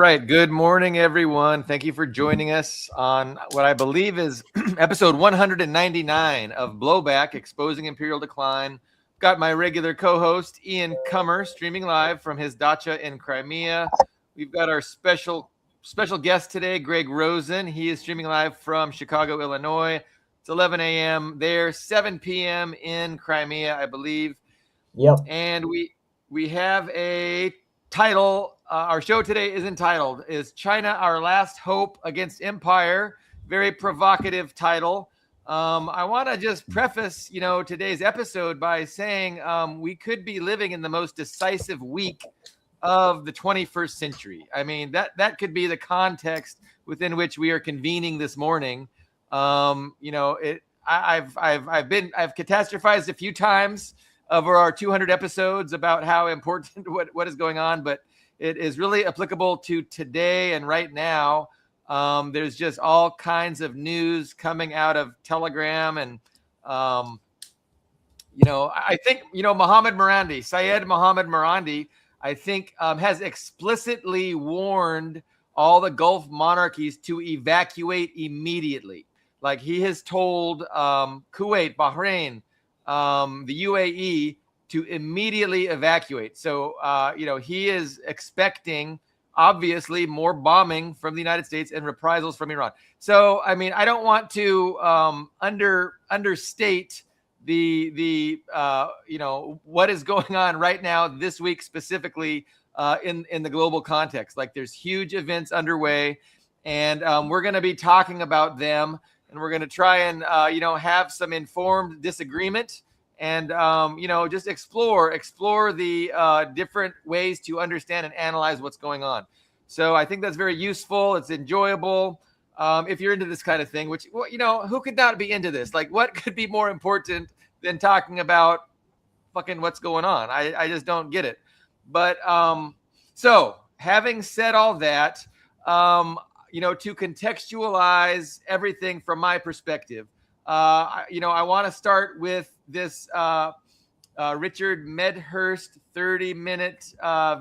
right. Good morning, everyone. Thank you for joining us on what I believe is episode 199 of Blowback, Exposing Imperial Decline. Got my regular co-host, Ian Cummer, streaming live from his dacha in Crimea. We've got our special guest today, Greg Rosen. He is streaming live from Chicago, Illinois. It's 11 a.m. there, 7 p.m. in Crimea, I believe. Yep. And we have a title. Our show today is entitled, Is China Our Last Hope Against Empire? Very provocative title. I want to just preface, today's episode by saying we could be living in the most decisive week of the 21st century. I mean, that could be the context within which we are convening this morning. I've catastrophized a few times over our 200 episodes about how important what is going on, but it is really applicable to today and right now. There's just all kinds of news coming out of Telegram, and I think Syed Mohammed Morandi, I think has explicitly warned all the Gulf monarchies to evacuate immediately. Like he has told Kuwait, Bahrain, the UAE to immediately evacuate. So, he is expecting, obviously, more bombing from the United States and reprisals from Iran. So, I mean, I don't want to understate the what is going on right now this week, specifically in the global context. Like there's huge events underway, and we're going to be talking about them. And we're going to try and, have some informed disagreement and, just explore the different ways to understand and analyze what's going on. So I think that's very useful. It's enjoyable. If you're into this kind of thing, which, who could not be into this? Like, what could be more important than talking about fucking what's going on? I just don't get it. But so having said all that, to contextualize everything from my perspective, I want to start with this Richard Medhurst 30-minute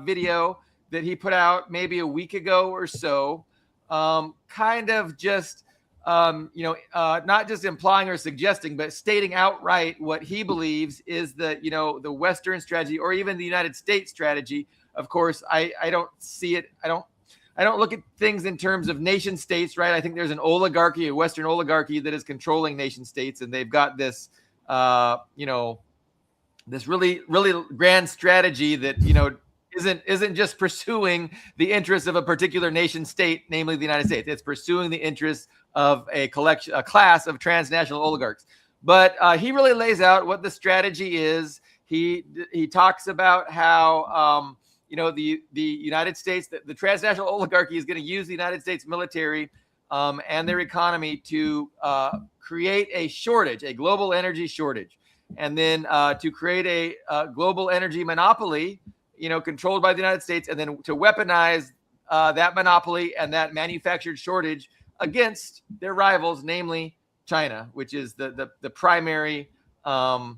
video that he put out maybe a week ago or so, kind of just, not just implying or suggesting, but stating outright what he believes is the Western strategy, or even the United States strategy. Of course, I don't see it. I don't look at things in terms of nation states, right? I think there's an oligarchy, a Western oligarchy that is controlling nation states, and they've got this, this really, really grand strategy that, isn't just pursuing the interests of a particular nation state, namely the United States. It's pursuing the interests of a class of transnational oligarchs. But he really lays out what the strategy is. He talks about how, the United States, the transnational oligarchy is going to use the United States military and their economy to create a shortage, a global energy shortage, and then to create a global energy monopoly, controlled by the United States, and then to weaponize that monopoly and that manufactured shortage against their rivals, namely China, which is the primary. The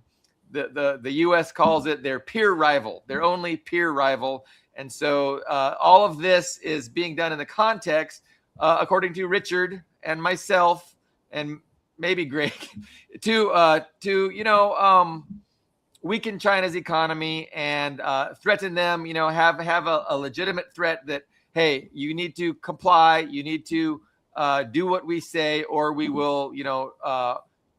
U.S. calls it their peer rival, their only peer rival. And so all of this is being done in the context, according to Richard and myself and maybe Greg, to weaken China's economy and threaten them, have a legitimate threat that, hey, you need to comply, you need to do what we say, or we will,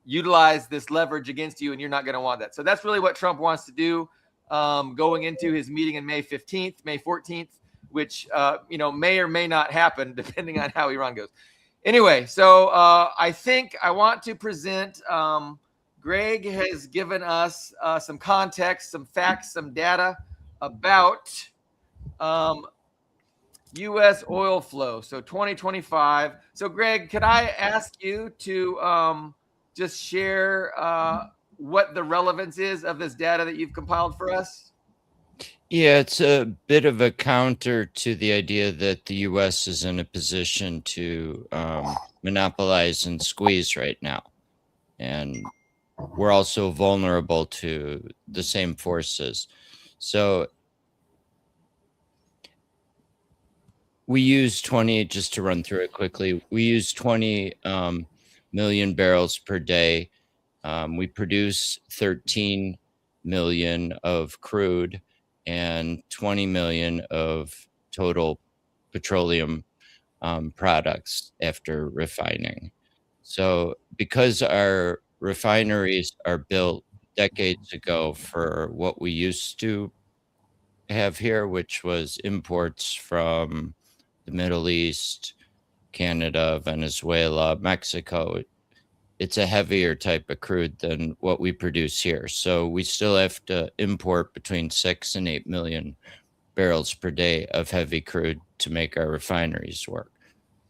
utilize this leverage against you, and you're not going to want that. So that's really what Trump wants to do, going into his meeting in May 14th, which, may or may not happen depending on how Iran goes. Anyway, so I think I want to present, Greg has given us some context, some facts, some data about U.S. oil flow. So 2025. So Greg, could I ask you to just share what the relevance is of this data that you've compiled for us? Yeah, it's a bit of a counter to the idea that the U.S. is in a position to monopolize and squeeze right now. And we're also vulnerable to the same forces. So we use 20, just to run through it quickly, we use 20 million barrels per day. We produce 13 million of crude and 20 million of total petroleum products after refining. So because our refineries are built decades ago for what we used to have here, which was imports from the Middle East, Canada, Venezuela, Mexico, it's a heavier type of crude than what we produce here. So we still have to import between 6 and 8 million barrels per day of heavy crude to make our refineries work.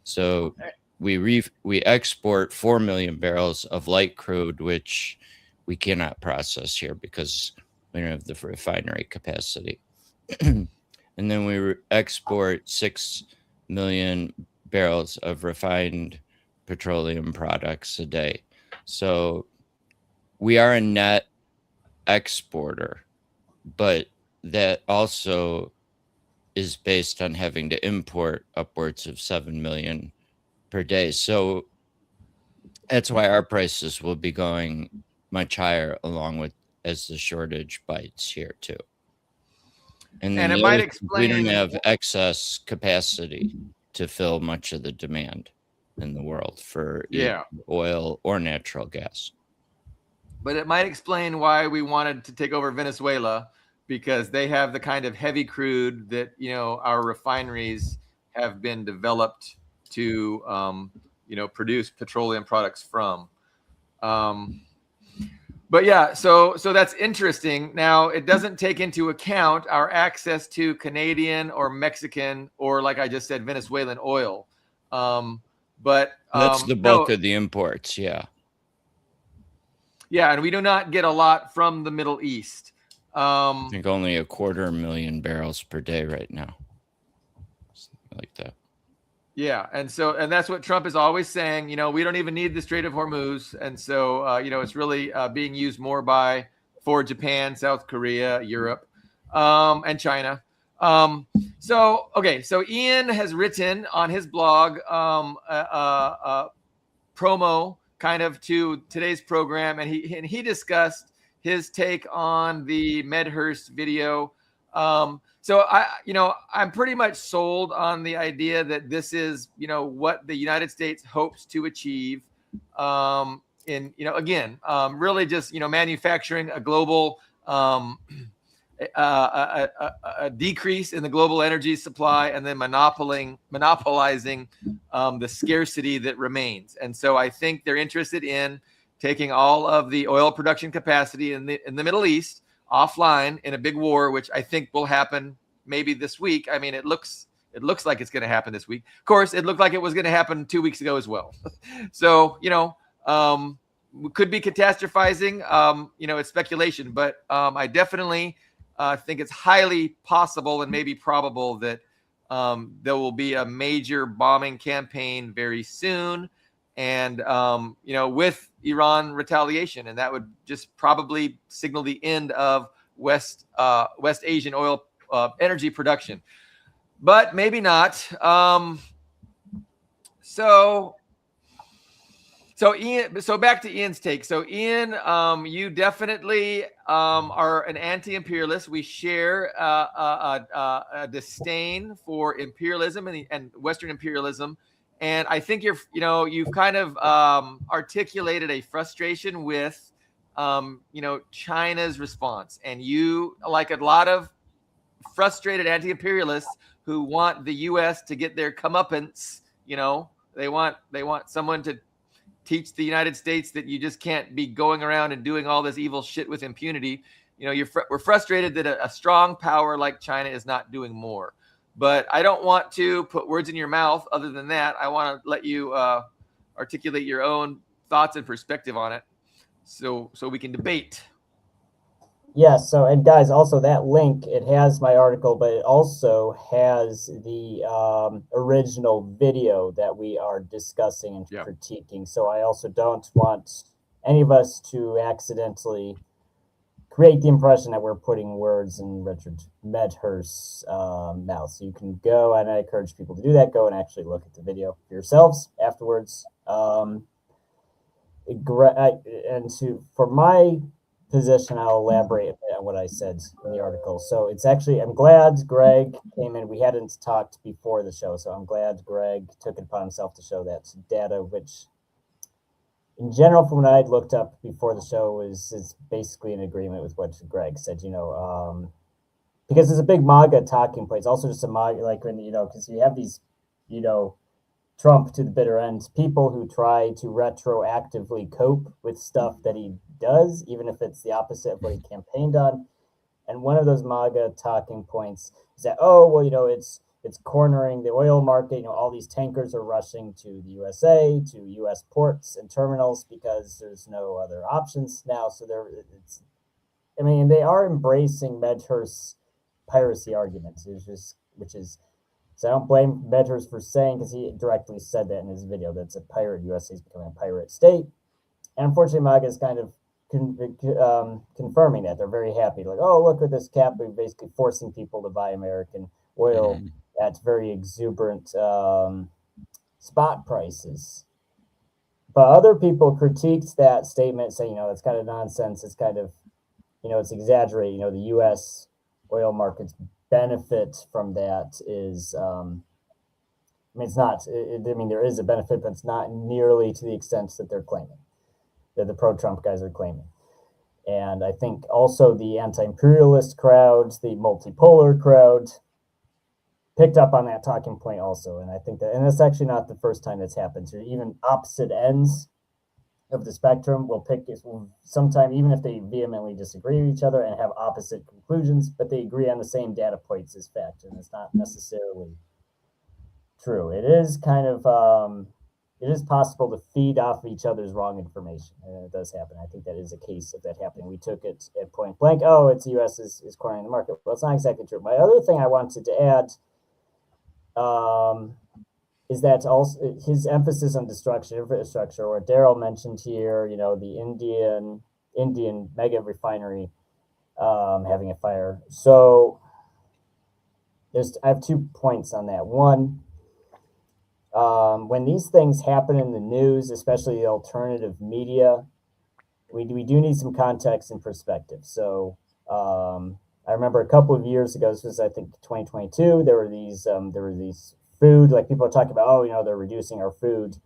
So we export 4 million barrels of light crude, which we cannot process here because we don't have the refinery capacity. And then we export 6 million barrels of refined petroleum products a day. So we are a net exporter, but that also is based on having to import upwards of 7 million per day. So that's why our prices will be going much higher along with as the shortage bites here too. And then And it might we don't explain. have excess capacity to fill much of the demand in the world for either oil or natural gas. But it might explain why we wanted to take over Venezuela, because they have the kind of heavy crude that, you know, our refineries have been developed to, produce petroleum products from. But yeah, so that's interesting. Now, it doesn't take into account our access to Canadian or Mexican or, like I just said, Venezuelan oil. But that's the bulk of the imports. Yeah. Yeah, and we do not get a lot from the Middle East. I think only 250,000 barrels per day right now. Something like that. Yeah, and that's what Trump is always saying. You know, we don't even need the Strait of Hormuz, and so it's really being used more for Japan, South Korea, Europe, and China. So Ian has written on his blog promo kind of to today's program, and he discussed his take on the Medhurst video. So I'm pretty much sold on the idea that this is, what the United States hopes to achieve. Really just, manufacturing a global, a decrease in the global energy supply, and then monopolizing the scarcity that remains. And so I think they're interested in taking all of the oil production capacity in the Middle East offline in a big war, which I think will happen maybe this week. I mean, it looks like it's going to happen this week. Of course, it looked like it was going to happen 2 weeks ago as well. So, we could be catastrophizing. It's speculation, but I definitely think it's highly possible and maybe probable that there will be a major bombing campaign very soon, and with Iran retaliation, and that would just probably signal the end of West Asian oil energy production, but maybe not. So Ian, back to Ian's take. So Ian, you definitely are an anti-imperialist. We share a disdain for imperialism and Western imperialism, and I think you've kind of articulated a frustration with China's response, and you, like a lot of frustrated anti-imperialists who want the U.S. to get their comeuppance, they want someone to teach the United States that you just can't be going around and doing all this evil shit with impunity. We're frustrated that a strong power like China is not doing more. But I don't want to put words in your mouth. Other than that, I want to let you articulate your own thoughts and perspective on it, so we can debate. Yes. So, and guys, also that link, it has my article, but it also has the original video that we are discussing and critiquing. So I also don't want any of us to accidentally create the impression that we're putting words in Richard Medhurst's mouth. So you can go, and I encourage people to do that, go and actually look at the video for yourselves afterwards. For my position, I'll elaborate a bit on what I said in the article. So it's actually, I'm glad Greg came in. We hadn't talked before the show, so I'm glad Greg took it upon himself to show that data, which in general, from what I'd looked up before the show, is basically in agreement with what Greg said, because it's a big MAGA talking point. It's also just a MAGA, like when, because you have these, Trump to the bitter end, people who try to retroactively cope with stuff that he does, even if it's the opposite of what he campaigned on. And one of those MAGA talking points is that, it's cornering the oil market. All these tankers are rushing to the USA, to U.S. ports and terminals because there's no other options now. So they are embracing Medhurst's piracy argument, so I don't blame Medhurst for saying, because he directly said that in his video, that it's a pirate. USA is becoming a pirate state. And unfortunately, MAGA is kind of confirming that. They're very happy. Like, oh, look at this cap. We're basically forcing people to buy American oil at very exuberant spot prices. But other people critiqued that statement, saying, it's kind of nonsense. It's kind of, it's exaggerating. The U.S. oil markets benefit from that is, it's not, there is a benefit, but it's not nearly to the extent that they're claiming, that the pro-Trump guys are claiming. And I think also the anti-imperialist crowd, the multipolar crowd, picked up on that talking point also. And I think that, and that's actually not the first time that's happened. So even opposite ends of the spectrum will sometime, even if they vehemently disagree with each other and have opposite conclusions, but they agree on the same data points as fact. And it's not necessarily true. It is kind of, it is possible to feed off each other's wrong information. And it does happen. I think that is a case of that happening. We took it at point blank. Oh, it's the U.S. is cornering the market. Well, it's not exactly true. My other thing I wanted to add is that also his emphasis on destruction infrastructure, or Daryl mentioned here, the Indian mega refinery having a fire. So I have 2 points on that. One, when these things happen in the news, especially the alternative media, we do need some context and perspective. So I remember a couple of years ago, this was I think 2022, there were these food, like people are talking about, they're reducing our food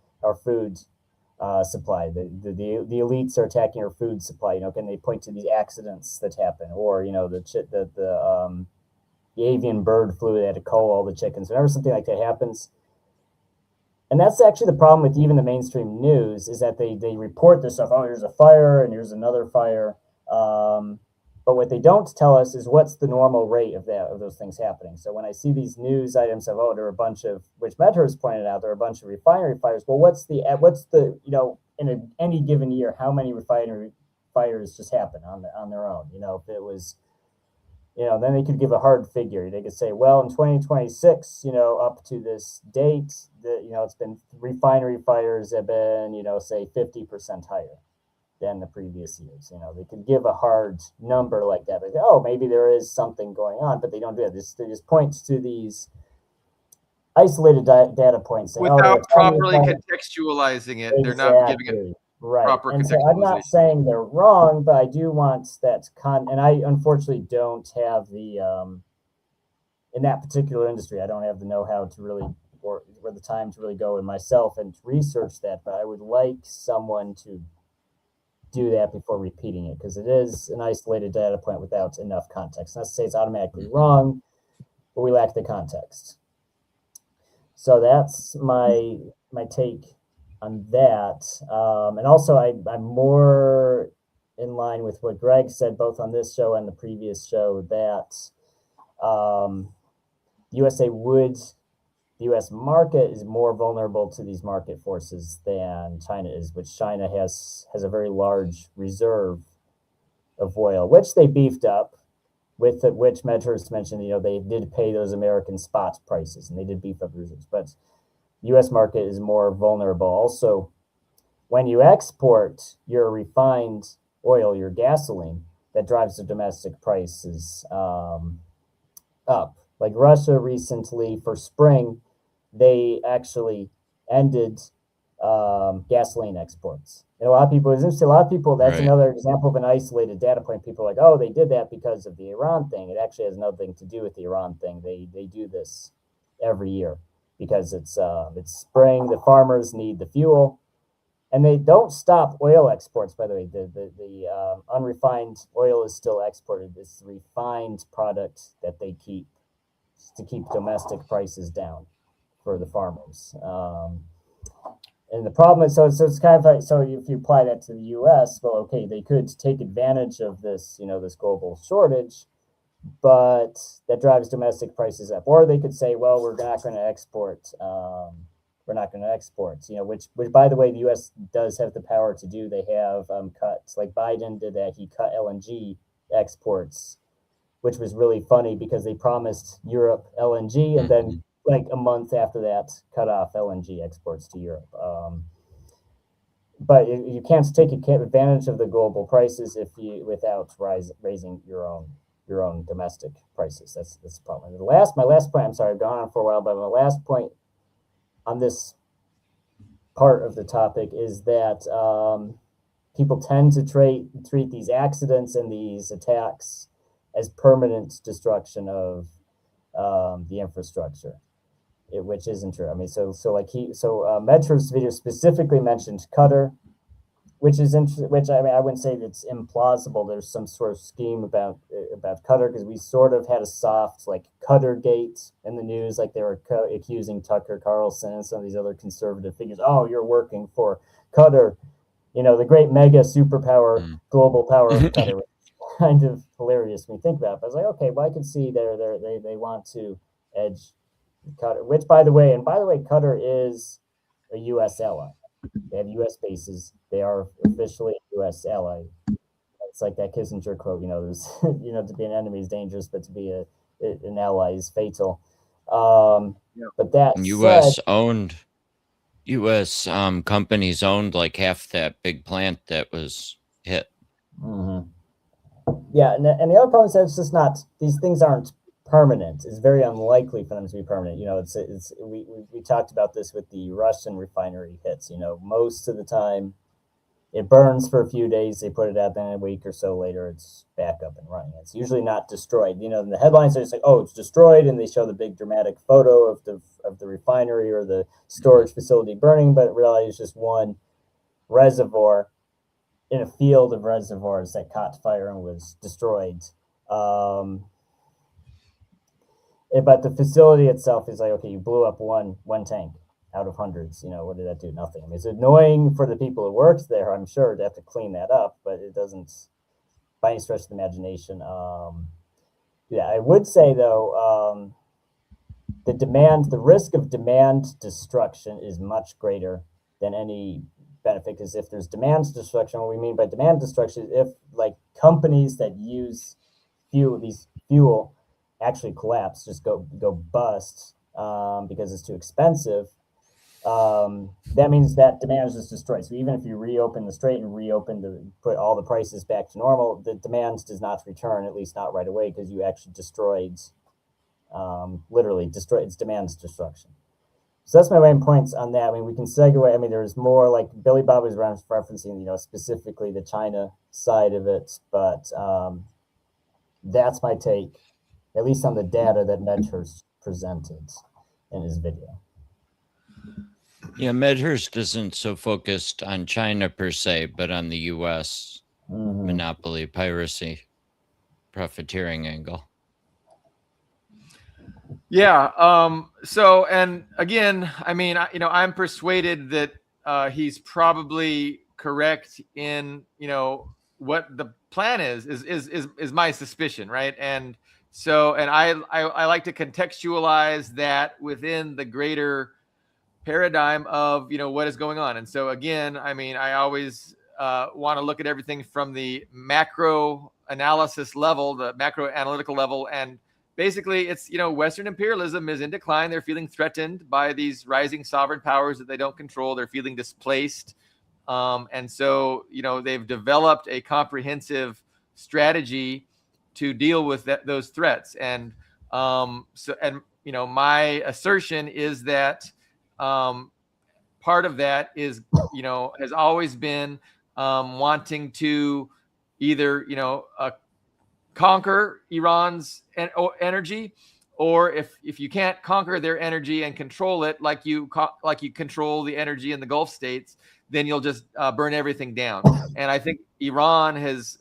supply. The elites are attacking our food supply. Can they point to these accidents that happen, or the avian bird flu that had to cull all the chickens? Whenever something like that happens, and that's actually the problem with even the mainstream news, is that they report this stuff. Oh, here's a fire and here's another fire. But what they don't tell us is what's the normal rate of those things happening. So when I see these news items of, there are a bunch of, which Medhurst pointed out, there are a bunch of refinery fires. Well, what's the in any given year, how many refinery fires just happen on their own? If it was, then they could give a hard figure. They could say, well, in 2026, up to this date, it's been refinery fires have been, say 50% higher than the previous years. They could give a hard number like that. Like, maybe there is something going on, but they don't do that. They just point to these isolated data points. Saying, without properly contextualizing it. Exactly. They're not giving it proper and contextualization. So I'm not saying they're wrong, but I do want that and I unfortunately don't have the, in that particular industry, I don't have the know-how to really, or the time to really go in myself and research that, but I would like someone to do that before repeating it, because it is an isolated data point without enough context. Not to say it's automatically wrong, but we lack the context. So that's my take on that. And also I'm more in line with what Greg said, both on this show and the previous show, that the U.S. market is more vulnerable to these market forces than China is, which China has a very large reserve of oil, which they beefed up, which Medhurst mentioned. They did pay those American spot prices, and they did beef up reserves. But the U.S. market is more vulnerable. Also, when you export your refined oil, your gasoline, that drives the domestic prices up. Like Russia recently for spring, they actually ended gasoline exports. And a lot of people, it's interesting, a lot of people, that's Right. another example of an isolated data point. People are like, oh, they did that because of the Iran thing. It actually has nothing to do with the Iran thing. They do this every year because it's spring. The farmers need the fuel, and they don't stop oil exports. By the way, the unrefined oil is still exported. It's the refined product that they keep to keep domestic prices down for the farmers. And the problem is, so it's kind of like, so if you apply that to the U.S., well, okay, they could take advantage of this, this global shortage, but that drives domestic prices up. Or they could say, well, we're not going to export. We're not going to export. Which by the way, the U.S. does have the power to do. They have cuts. Like Biden did that. He cut LNG exports, which was really funny because they promised Europe LNG, and then like a month after that, cut off LNG exports to Europe. But you can't take advantage of the global prices without raising your own domestic prices. That's the problem. My last point. I'm sorry, I've gone on for a while, but my last point on this part of the topic is that people tend to treat these accidents and these attacks as permanent destruction of the infrastructure, which isn't true. I mean, Medhurst's video specifically mentioned Qatar, which I mean, I wouldn't say that's implausible. There's some sort of scheme about Qatar, because we sort of had a soft like Qatar gate in the news, like they were accusing Tucker Carlson and some of these other conservative figures. Oh, you're working for Qatar, the great mega superpower, global power of Qatar. Kind of hilarious when you think about it. But I was like, okay, well, I can see they want to edge Qatar, which by the way, Qatar is a U.S. ally. They have U.S. bases. They are officially a U.S. ally. It's like that Kissinger quote, there's, to be an enemy is dangerous, but to be an ally is fatal. But that U.S. companies owned like half that big plant that was hit. Mm-hmm. Yeah, and the other problem is that it's just not, these things aren't permanent. It's very unlikely for them to be permanent. We talked about this with the Russian refinery hits. Most of the time it burns for a few days, they put it out, then a week or so later it's back up and running. It's usually not destroyed. The headlines are just like, oh, it's destroyed, and they show the big dramatic photo of the refinery or the storage facility burning, but really it's just one reservoir in a field of reservoirs that caught fire and was destroyed. But the facility itself is like, okay, you blew up one tank out of hundreds. What did that do? Nothing. I mean, it's annoying for the people who worked there, I'm sure, to have to clean that up, but it doesn't, by any stretch of the imagination. I would say though, the risk of demand destruction is much greater than any benefit, because if there's demand destruction, what we mean by demand destruction is if like companies that use fuel actually collapse, just go bust because it's too expensive, that means that demand is just destroyed. So even if you reopen the strait and put all the prices back to normal, the demand does not return, at least not right away, because you actually literally destroyed its demand destruction. So that's my main points on that. I mean, we can segue. I mean, there's more, like Billy Bob was referencing, specifically the China side of it, but that's my take, at least on the data that Medhurst presented in his video. Yeah, Medhurst isn't so focused on China per se, but on the U.S. monopoly, piracy, profiteering angle. Yeah. So, and again, I mean, I'm persuaded that he's probably correct in, what the plan is my suspicion, right? And so, and I like to contextualize that within the greater paradigm of, what is going on. And so again, I mean, I always want to look at everything from the macro analysis level, the macro analytical level, and basically, it's, Western imperialism is in decline. They're feeling threatened by these rising sovereign powers that they don't control. They're feeling displaced. And so, they've developed a comprehensive strategy to deal with those threats. And my assertion is that part of that is, has always been wanting to either, conquer Iran's energy, or if you can't conquer their energy and control it like you control the energy in the Gulf states, then you'll just burn everything down. And I think Iran has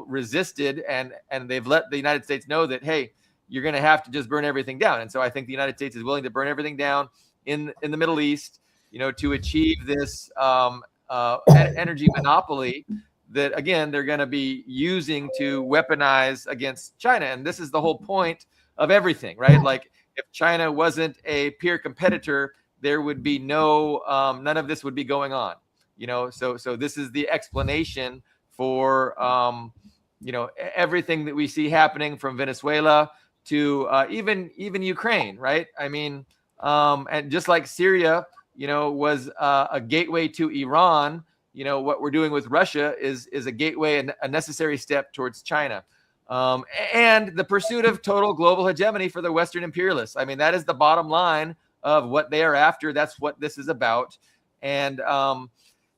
resisted, and they've let the United States know that, hey, you're going to have to just burn everything down. And so I think the United States is willing to burn everything down in the Middle East, to achieve this energy monopoly that, again, they're going to be using to weaponize against China. And this is the whole point of everything, right? Like, if China wasn't a peer competitor, there would be none of this would be going on, so this is the explanation for, everything that we see happening from Venezuela to even Ukraine, right? I mean, and just like Syria, was a gateway to Iran, what we're doing with Russia is a gateway and a necessary step towards China. And the pursuit of total global hegemony for the Western imperialists. I mean, that is the bottom line of what they are after. That's what this is about. And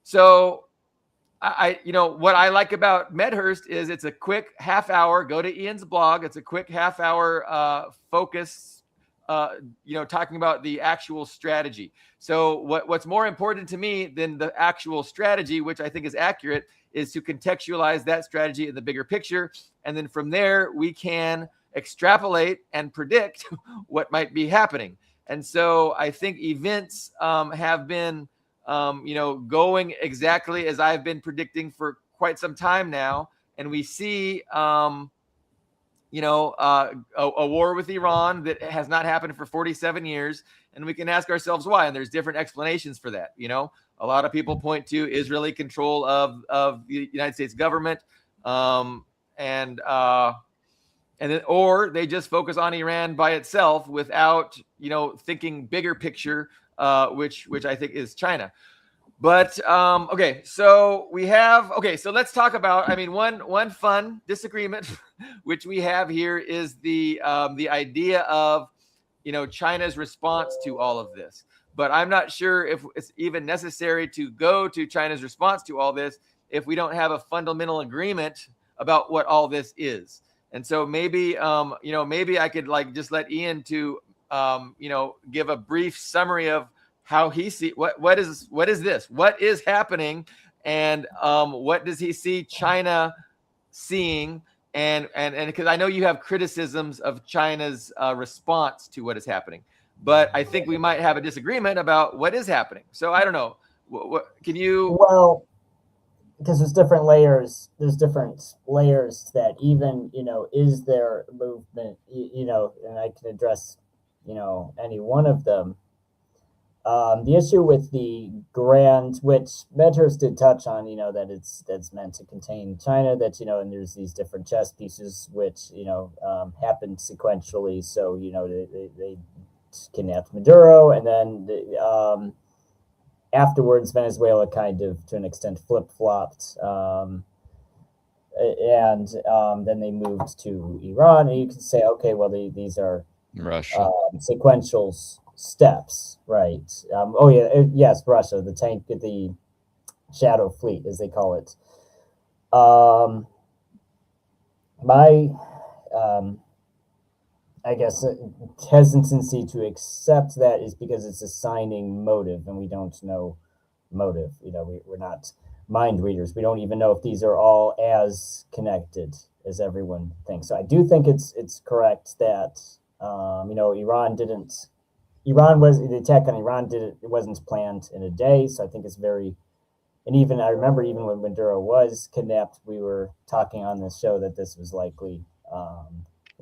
so what I like about Medhurst is it's a quick half hour. Go to Ian's blog. It's a quick half hour focus, talking about the actual strategy. So what's more important to me than the actual strategy, which I think is accurate, is to contextualize that strategy in the bigger picture. And then from there, we can extrapolate and predict what might be happening. And so I think events have been, going exactly as I've been predicting for quite some time now. And we see, a war with Iran that has not happened for 47 years. And we can ask ourselves why. And there's different explanations for that. A lot of people point to Israeli control of the United States government, or they just focus on Iran by itself without, thinking bigger picture, which I think is China. But so let's talk about, one fun disagreement which we have here is the idea of, China's response to all of this. But I'm not sure if it's even necessary to go to China's response to all this if we don't have a fundamental agreement about what all this is. And so maybe I could just let Ian to give a brief summary of how he see what is this? What is happening, and what does he see China seeing? And because I know you have criticisms of China's response to what is happening, but I think we might have a disagreement about what is happening. So I don't know. What can you? Well, because there's different layers. There's different layers that even, is there movement, and I can address, any one of them. The issue with the grand, which Medhurst did touch on, that that's meant to contain China, that, and there's these different chess pieces which, happen sequentially. So, they kidnapped Maduro, and then afterwards, Venezuela kind of, to an extent, flip-flopped. And then they moved to Iran, and you can say, okay, well, these are Russia. Sequential steps, right? Yes, Russia, the Shadow Fleet, as they call it. My, I guess, hesitancy to accept that is because it's assigning motive, and we don't know motive. We're not mind readers. We don't even know if these are all as connected as everyone thinks. So I do think it's correct that the attack on Iran it wasn't planned in a day. So I think it's very, and even I remember even when Maduro was kidnapped, we were talking on this show that this was likely a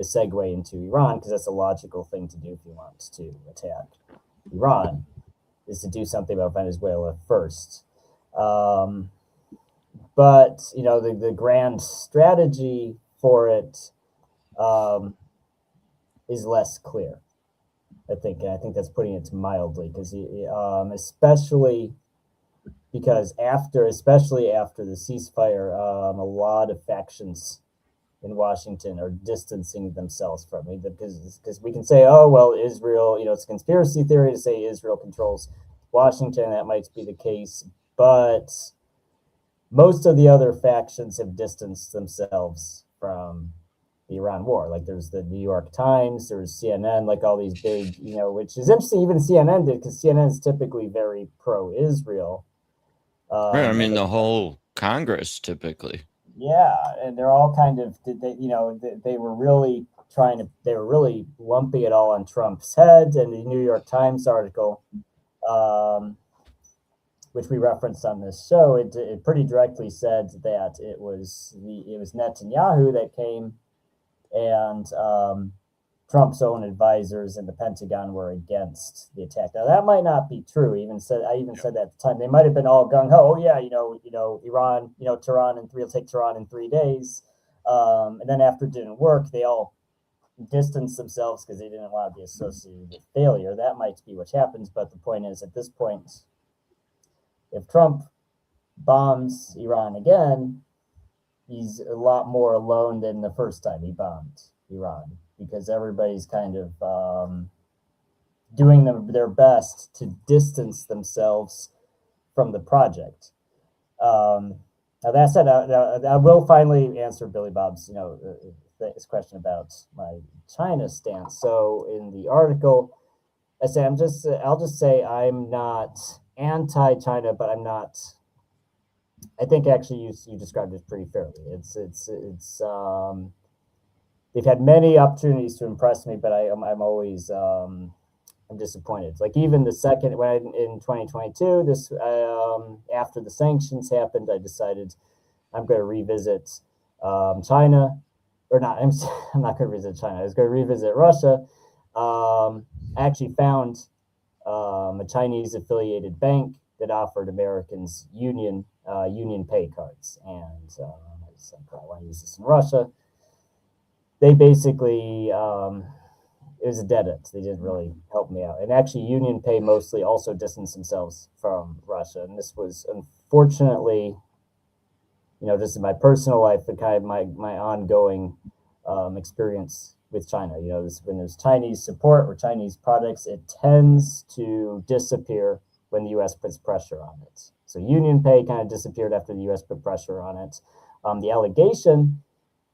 segue into Iran, because that's a logical thing to do if you want to attack Iran, is to do something about Venezuela first. But the grand strategy for it is less clear, I think. And I think that's putting it mildly, because especially because especially after the ceasefire, a lot of factions in Washington are distancing themselves from it, because we can say, oh, well, Israel, it's a conspiracy theory to say Israel controls Washington. That might be the case, but most of the other factions have distanced themselves from the Iran war. Like there's the New York Times, there's CNN, like all these big, which is interesting. Even CNN did, because CNN is typically very pro-Israel. Right, I mean, the whole Congress typically. Yeah, and they're all kind of, they were really lumping it all on Trump's head. And the New York Times article, which we referenced on this show, it pretty directly said that it was Netanyahu that came, and Trump's own advisors in the Pentagon were against the attack. Now that might not be true. I even said that at the time. They might have been all gung ho. Oh yeah, Iran, Tehran will take Tehran in 3 days. And then after it didn't work, they all distanced themselves because they didn't want to be associated with failure. That might be what happens. But the point is, at this point, if Trump bombs Iran again, he's a lot more alone than the first time he bombed Iran, because everybody's kind of doing their best to distance themselves from the project. Now that said, I will finally answer Billy Bob's his question about my China stance. So in the article, I'll just say I'm not anti-China, but I'm not. I think actually you described it pretty fairly. It's they've had many opportunities to impress me, but I'm always I'm disappointed. Like even the second in 2022, this after the sanctions happened, I decided I'm going to revisit China, or not. I'm not going to visit China. I was going to revisit Russia. I actually found a Chinese affiliated bank that offered Americans Union Pay cards, and I said I want to use this in Russia. They basically it was a dead end. They didn't really help me out. And actually, Union Pay mostly also distanced themselves from Russia. And this was unfortunately, just in my personal life, the kind of my ongoing experience with China. When there's Chinese support or Chinese products, it tends to disappear when the U.S. puts pressure on it. So Union Pay kind of disappeared after the U.S. put pressure on it. The allegation,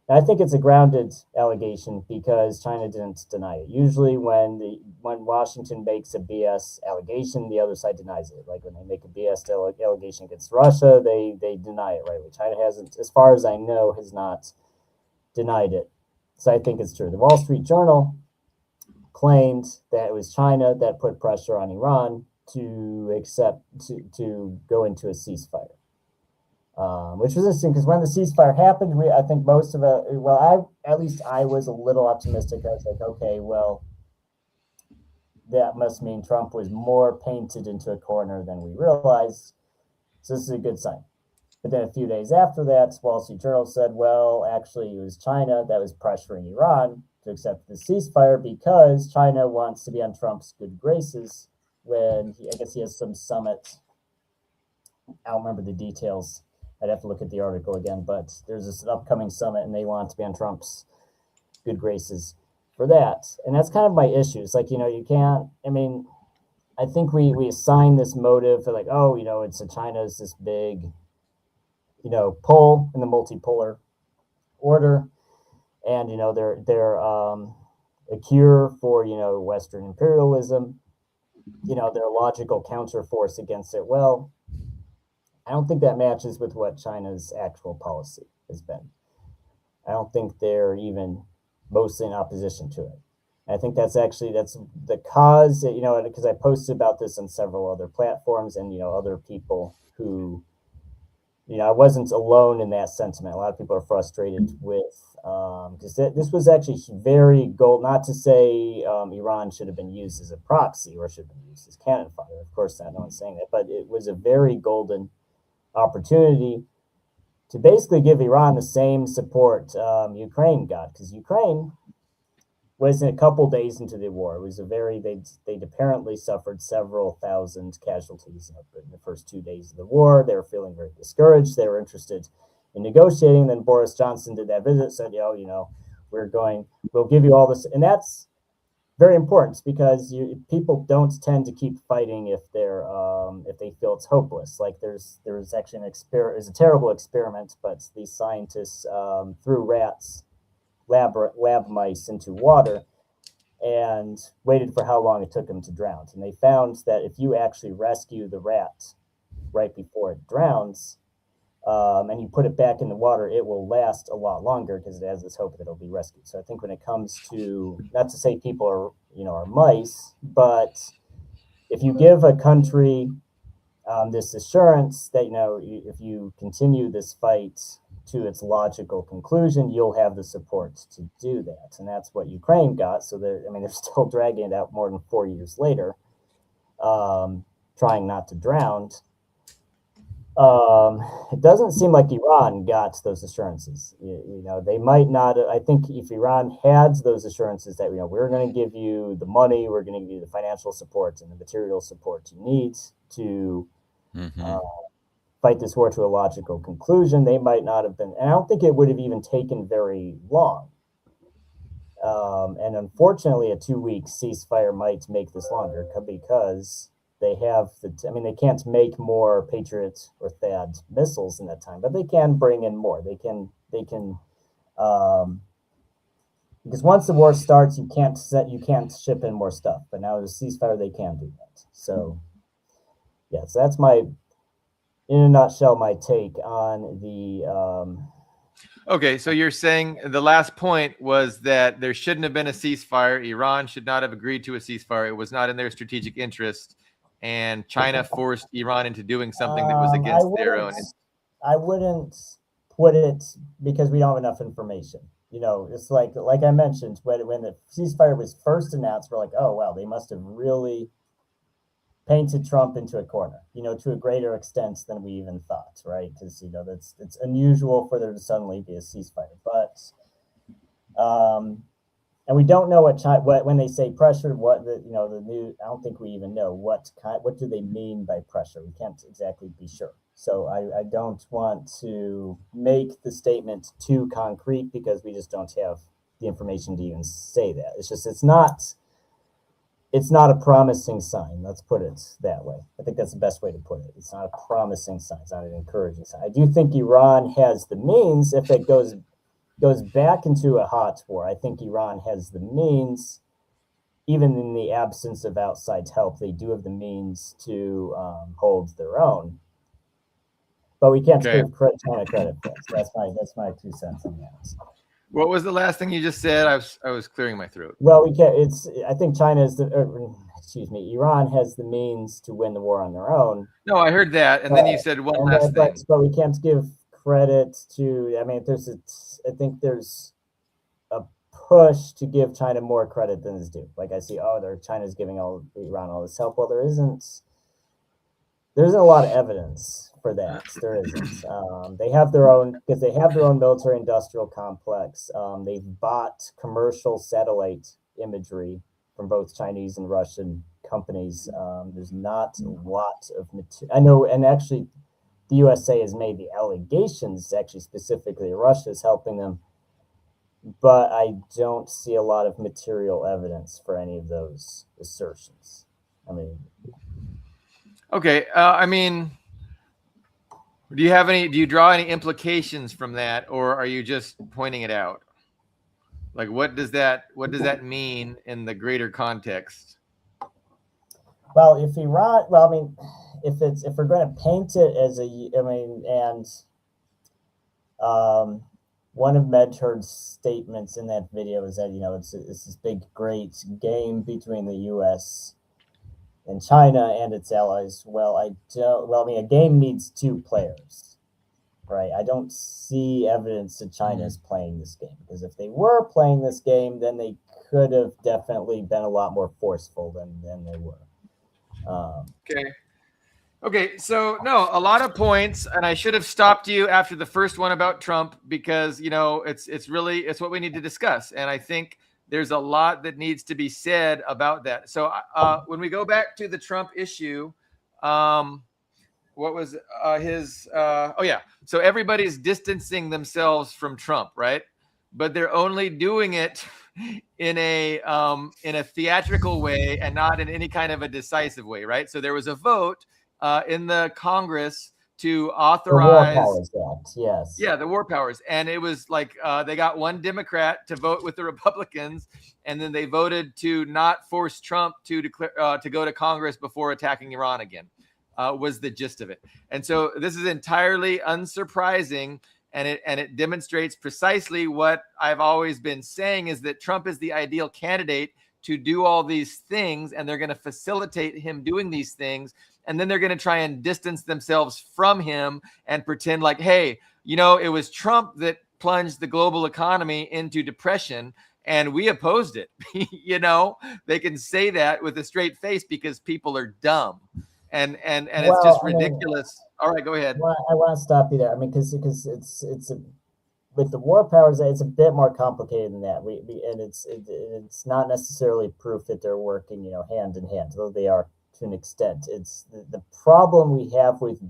I think it's a grounded allegation because China didn't deny it. Usually when Washington makes a BS allegation, the other side denies it. Like when they make a BS allegation against Russia, they deny it right away. China hasn't, as far as I know, has not denied it. So I think it's true. The Wall Street Journal claimed that it was China that put pressure on Iran to go into a ceasefire. Which was interesting because when the ceasefire happened, I think most of it, I was a little optimistic. I was like, okay, well, that must mean Trump was more painted into a corner than we realized. So this is a good sign. But then a few days after that, Wall Street Journal said, well, actually, it was China that was pressuring Iran to accept the ceasefire because China wants to be on Trump's good graces when I guess he has some summit. I don't remember the details. I'd have to look at the article again, but there's this upcoming summit and they want to be on Trump's good graces for that. And that's kind of my issue. It's like, you can't, I think we assign this motive for like, China's this big, pull in the multipolar order. And, they're a cure for, Western imperialism, they're a logical counterforce against it. Well, I don't think that matches with what China's actual policy has been. I don't think they're even mostly in opposition to it. I think that's the cause, because I posted about this on several other platforms and, other people who, I wasn't alone in that sentiment. A lot of people are frustrated with, because this was actually very gold, not to say Iran should have been used as a proxy or should have been used as cannon fodder. Of course, no one's saying that, but it was a very golden opportunity to basically give Iran the same support Ukraine got, because Ukraine wasn't a couple days into the war. It was they'd apparently suffered several thousand casualties in the first 2 days of the war. They were feeling very discouraged. They were interested in negotiating. Then Boris Johnson did that visit, said, we'll give you all this. And that's very important because people don't tend to keep fighting if they feel it's hopeless. Like there's actually it's a terrible experiment, but these scientists threw lab mice into water and waited for how long it took them to drown. And they found that if you actually rescue the rat right before it drowns, and you put it back in the water, it will last a lot longer because it has this hope that it'll be rescued. So I think when it comes to, not to say people are mice, but if you give a country this assurance that, if you continue this fight to its logical conclusion, you'll have the support to do that. And that's what Ukraine got. So they're still dragging it out more than 4 years later, trying not to drown. It doesn't seem like Iran got those assurances. They might not. I think if Iran had those assurances that, we're going to give you the money, we're going to give you the financial support and the material support you need to fight this war to a logical conclusion, they might not have been. And I don't think it would have even taken very long. And unfortunately, a 2-week ceasefire might make this longer because they have they can't make more Patriot or THAAD missiles in that time, but they can bring in more. They can because once the war starts, you can't ship in more stuff. But now with a ceasefire, they can do that. So yeah, so that's in a nutshell, my take on the. Okay, so you're saying the last point was that there shouldn't have been a ceasefire. Iran should not have agreed to a ceasefire. It was not in their strategic interest. And China forced Iran into doing something that was against their own. I wouldn't put it because we don't have enough information. It's like I mentioned, when the ceasefire was first announced, we're like, oh, wow, they must have really painted Trump into a corner, to a greater extent than we even thought, right? Because, it's unusual for there to suddenly be a ceasefire. But and we don't know what when they say pressure, I don't think we even know what do they mean by pressure. We can't exactly be sure. So I don't want to make the statement too concrete because we just don't have the information to even say that. It's not a promising sign. Let's put it that way. I think that's the best way to put it. It's not a promising sign. It's not an encouraging sign. I do think Iran has the means if it goes back into a hot war. I think Iran has the means, even in the absence of outside help, they do have the means to hold their own. But we can't give China credit for this. That's my 2 cents on that. What was the last thing you just said? I was clearing my throat. Well, we can't. I think Iran has the means to win the war on their own. No, I heard that, and then you said one last thing. But we can't give credit to. I think there's a push to give China more credit than is due. Like I see, China's giving Iran all this help. Well, there isn't a lot of evidence for that. There isn't. They have their own military industrial complex. They've bought commercial satellite imagery from both Chinese and Russian companies. There's not a lot of material. I know, and actually, the USA has made the allegations. Actually, specifically, Russia is helping them, but I don't see a lot of material evidence for any of those assertions. Okay. Do you draw any implications from that, or are you just pointing it out? Like, what does that mean in the greater context? Well, if Iran, if we're going to paint it as one of Medhurst's statements in that video is that, it's this big, great game between the U.S. and China and its allies. A game needs 2 players, right? I don't see evidence that China is playing this game, because if they were playing this game, then they could have definitely been a lot more forceful than they were. Okay. So no, a lot of points, and I should have stopped you after the first one about Trump because it's what we need to discuss, and I think there's a lot that needs to be said about that. So when we go back to the Trump issue, what was his? Oh yeah. So everybody's distancing themselves from Trump, right? But they're only doing it in a theatrical way and not in any kind of a decisive way, right? So there was a vote in the Congress to authorize the War Powers Act, yes. Yeah, the War Powers, and it was like they got one Democrat to vote with the Republicans, and then they voted to not force Trump to declare to go to Congress before attacking Iran again. Was the gist of it, and so this is entirely unsurprising. And it demonstrates precisely what I've always been saying, is that Trump is the ideal candidate to do all these things, and they're going to facilitate him doing these things. And then they're going to try and distance themselves from him and pretend like, hey, it was Trump that plunged the global economy into depression and we opposed it. They can say that with a straight face because people are dumb. And it's just ridiculous. All right, go ahead. I want to stop you there. I mean, because it's with the War Powers, it's a bit more complicated than that. And it's not necessarily proof that they're working, hand in hand, though they are to an extent. It's the problem we have with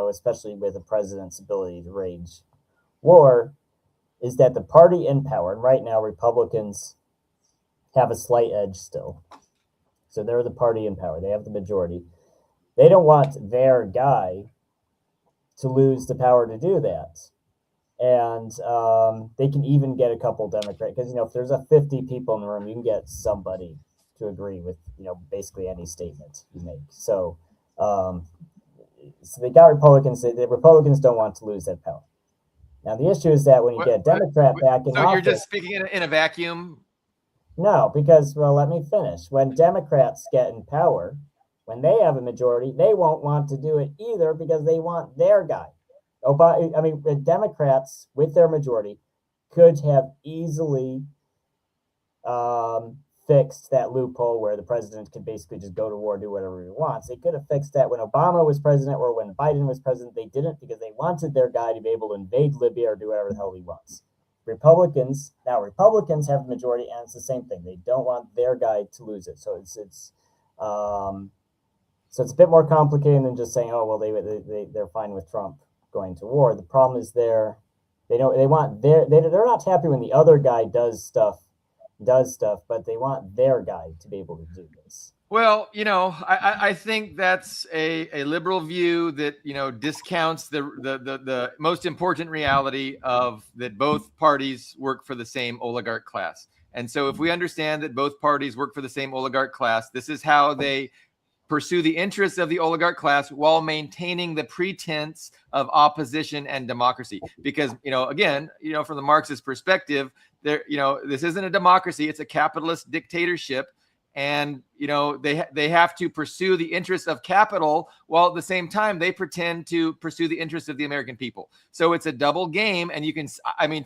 especially with the president's ability to wage war, is that the party in power, and right now Republicans have a slight edge still. So they're the party in power. They have the majority. They don't want their guy to lose the power to do that. And they can even get a couple Democrats, because, if there's 50 people in the room, you can get somebody to agree with, basically any statement you make. So, so they got Republicans. The Republicans don't want to lose that power. Now, the issue is that when you get a Democrat back in office... So you're just speaking in a vacuum? No, because, well, let me finish. When Democrats get in power, when they have a majority, they won't want to do it either because they want their guy. The Democrats, with their majority, could have easily fixed that loophole where the president could basically just go to war, do whatever he wants. They could have fixed that when Obama was president or when Biden was president. They didn't, because they wanted their guy to be able to invade Libya or do whatever the hell he wants. Republicans have the majority, and it's the same thing. They don't want their guy to lose it. So it's a bit more complicated than just saying, oh well, they're fine with Trump going to war. The problem is they're not happy when the other guy does stuff, but they want their guy to be able to do this. Well, I think that's a liberal view that, discounts the most important reality of that both parties work for the same oligarch class. And so if we understand that both parties work for the same oligarch class, this is how they pursue the interests of the oligarch class while maintaining the pretense of opposition and democracy. Because, again, from the Marxist perspective, this isn't a democracy, it's a capitalist dictatorship. And, they have to pursue the interests of capital while at the same time they pretend to pursue the interests of the American people. So it's a double game. And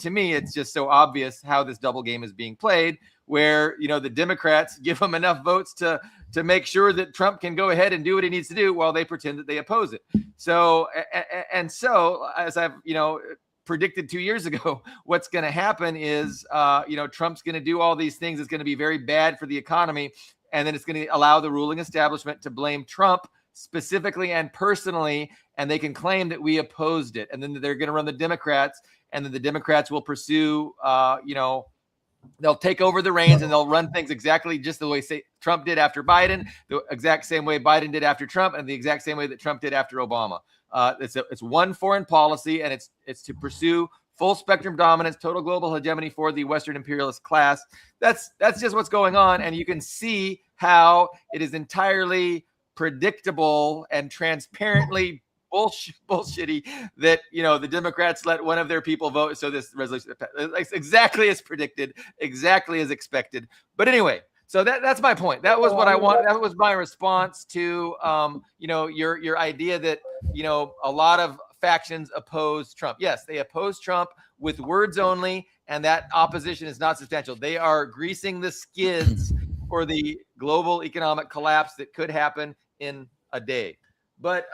to me, it's just so obvious how this double game is being played, where, the Democrats give them enough votes to make sure that Trump can go ahead and do what he needs to do while they pretend that they oppose it. So, as I've, predicted 2 years ago, what's going to happen is, Trump's going to do all these things. It's going to be very bad for the economy. And then it's going to allow the ruling establishment to blame Trump specifically and personally. And they can claim that we opposed it. And then they're going to run the Democrats, and then the Democrats will pursue, they'll take over the reins and they'll run things exactly just the way Trump did after Biden, the exact same way Biden did after Trump, and the exact same way that Trump did after Obama. It's one foreign policy, and it's to pursue full spectrum dominance, total global hegemony for the Western imperialist class. That's just what's going on, and you can see how it is entirely predictable and transparently bullshitty that the Democrats let one of their people vote, so this resolution exactly as predicted, exactly as expected. But anyway, so that's my point. That was what I want. That was my response to your idea that a lot of factions oppose Trump. Yes, they oppose Trump with words only, and that opposition is not substantial. They are greasing the skids for the global economic collapse that could happen in a day. But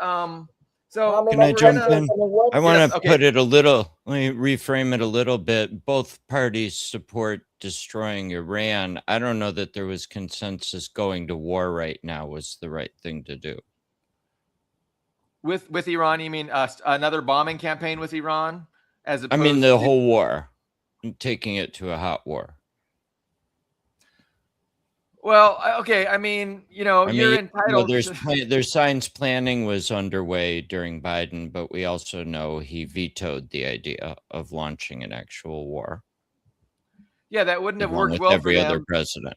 So Can I we're jump gonna- in? What, I want Yes, to okay. put it a little, let me reframe it a little bit. Both parties support destroying Iran. I don't know that there was consensus going to war right now was the right thing to do. With Iran, you mean another bombing campaign with Iran, as I opposed mean, the to whole war, taking it to a hot war. Well, okay. I mean, I you're mean, entitled there's science planning was underway during Biden, but we also know he vetoed the idea of launching an actual war, Yeah, that wouldn't have along worked with well for every other them president.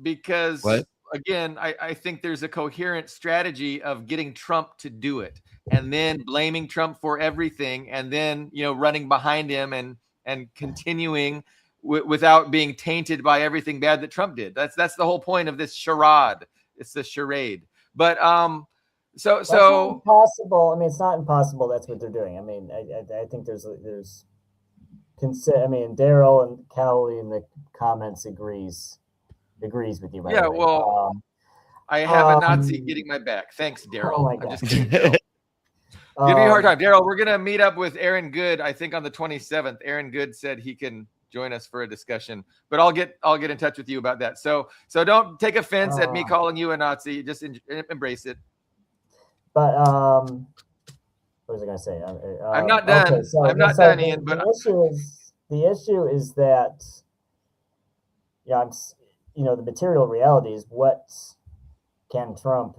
because, What? again, I think there's a coherent strategy of getting Trump to do it and then blaming Trump for everything and then, running behind him and continuing without being tainted by everything bad that Trump did. That's the whole point of this charade. It's the charade. But that's not impossible. I mean, it's not impossible. That's what they're doing. I mean, I think there's I mean, Daryl and Cowley in the comments agrees with you. By yeah, the way. well, I have a Nazi getting my back. Thanks, Daryl. Oh my I'm God. just kidding, Daryl. Give you a hard time, Daryl. We're gonna meet up with Aaron Good. I think on the 27th. Aaron Good said he can join us for a discussion, but I'll get in touch with you about that. So don't take offense at me calling you a Nazi. Just embrace it. But what was I gonna say? I'm not done. Okay, so, I'm not so done, the, Ian. But the issue is that the material reality is what can Trump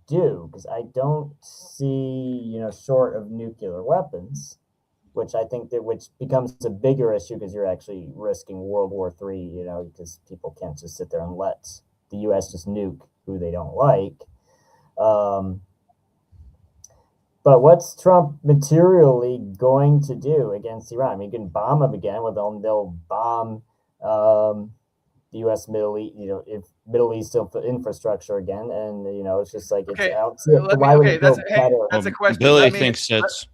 do? Because I don't see short of nuclear weapons, which I think which becomes a bigger issue because you're actually risking World War III. Because people can't just sit there and let the U.S. just nuke who they don't like. But what's Trump materially going to do against Iran? I mean, you can bomb them again. Well, they'll bomb the U.S. Middle East, Middle East infrastructure again, and it's just like it's out. Why would it go better? That's a question. Billy thinks that's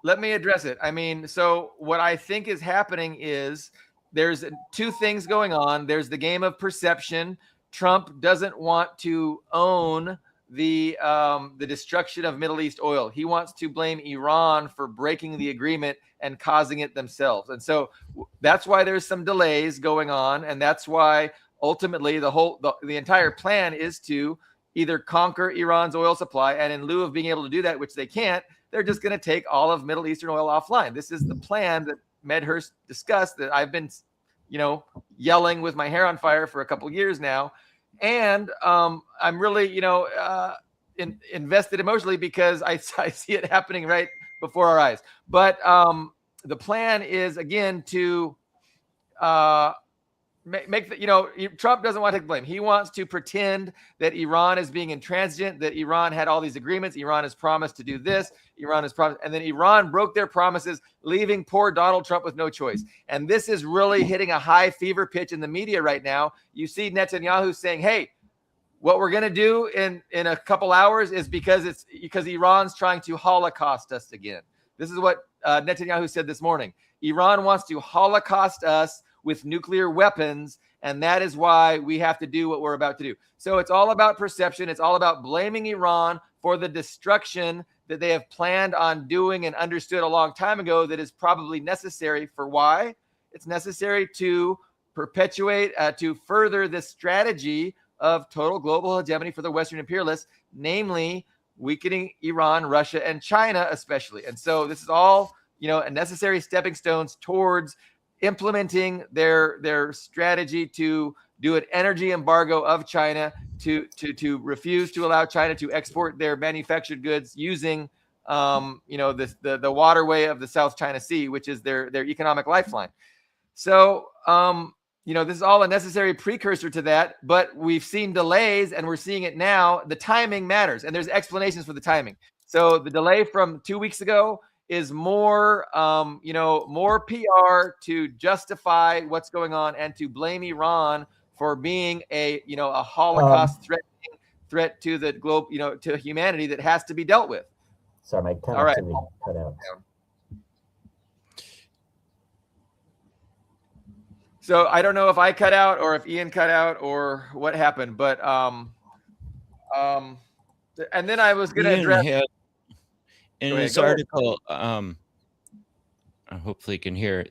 Let me address it. I mean, so what I think is happening is there's two things going on. There's the game of perception. Trump doesn't want to own the destruction of Middle East oil. He wants to blame Iran for breaking the agreement and causing it themselves. And so that's why there's some delays going on. And that's why ultimately the entire plan is to either conquer Iran's oil supply. And in lieu of being able to do that, which they can't, they're just going to take all of Middle Eastern oil offline. This is the plan that Medhurst discussed that I've been, yelling with my hair on fire for a couple of years now. And I'm really, invested emotionally because I see it happening right before our eyes. But the plan is, again, to Trump doesn't want to take blame. He wants to pretend that Iran is being intransigent, that Iran had all these agreements. Iran has promised to do this. Iran has promised. And then Iran broke their promises, leaving poor Donald Trump with no choice. And this is really hitting a high fever pitch in the media right now. You see Netanyahu saying, hey, what we're going to do in a couple hours is because Iran's trying to Holocaust us again. This is what Netanyahu said this morning. Iran wants to Holocaust us with nuclear weapons, and that is why we have to do what we're about to do. So it's all about perception. It's all about blaming Iran for the destruction that they have planned on doing and understood a long time ago that is probably necessary. For why? It's necessary to perpetuate, to further this strategy of total global hegemony for the Western imperialists, namely weakening Iran, Russia, and China especially. And so this is all, a necessary stepping stones towards implementing their strategy to do an energy embargo of China, to refuse to allow China to export their manufactured goods using the waterway of the South China Sea, which is their economic lifeline. So this is all a necessary precursor to that, but we've seen delays and we're seeing it now. The timing matters, and there's explanations for the timing. So the delay from 2 weeks ago is more PR to justify what's going on and to blame Iran for being a Holocaust threat to the globe, to humanity that has to be dealt with. Sorry, my connectivity cut out. So I don't know if I cut out or if Ian cut out or what happened, but and then I was going to address. in ahead, this go ahead. article, hopefully you can hear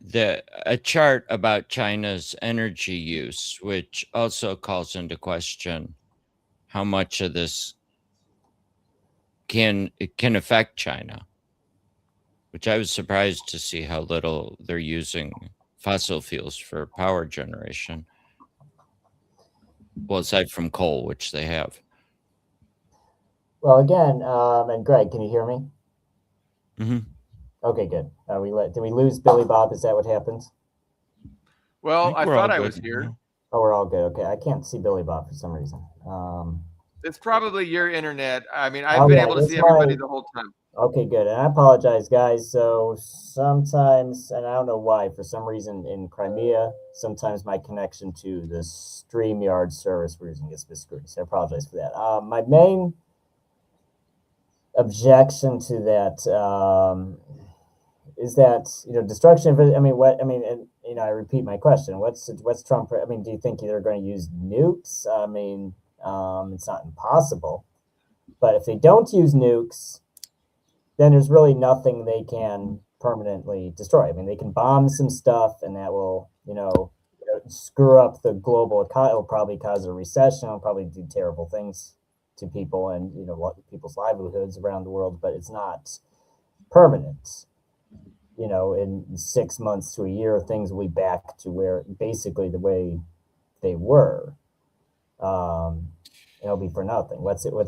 a chart about China's energy use, which also calls into question how much of this can affect China, which I was surprised to see how little they're using fossil fuels for power generation. Well, aside from coal, which they have. Well, again, and Greg, can you hear me? Mm-hmm. Okay, good. Did we lose Billy Bob? Is that what happens? Well, I we're all thought I good was here. now. Oh, we're all good. Okay, I can't see Billy Bob for some reason. It's probably your internet. I mean, I've Oh been yeah, able to it's see everybody my. the whole time. Okay, good. And I apologize, guys. So sometimes, and I don't know why, for some reason in Crimea, sometimes my connection to the StreamYard service we're using gets screwed. So I apologize for that. My main objection to that is that destruction. I mean, what I mean, and I repeat my question. What's Trump? I mean, do you think they're going to use nukes? I mean, it's not impossible, but if they don't use nukes, then there's really nothing they can permanently destroy. I mean, they can bomb some stuff, and that will, screw up the global economy. It'll probably cause a recession. It'll probably do terrible things to people and people's livelihoods around the world. But it's not permanent. In 6 months to a year, things will be back to where basically the way they were. It'll be for nothing. What's it? Well,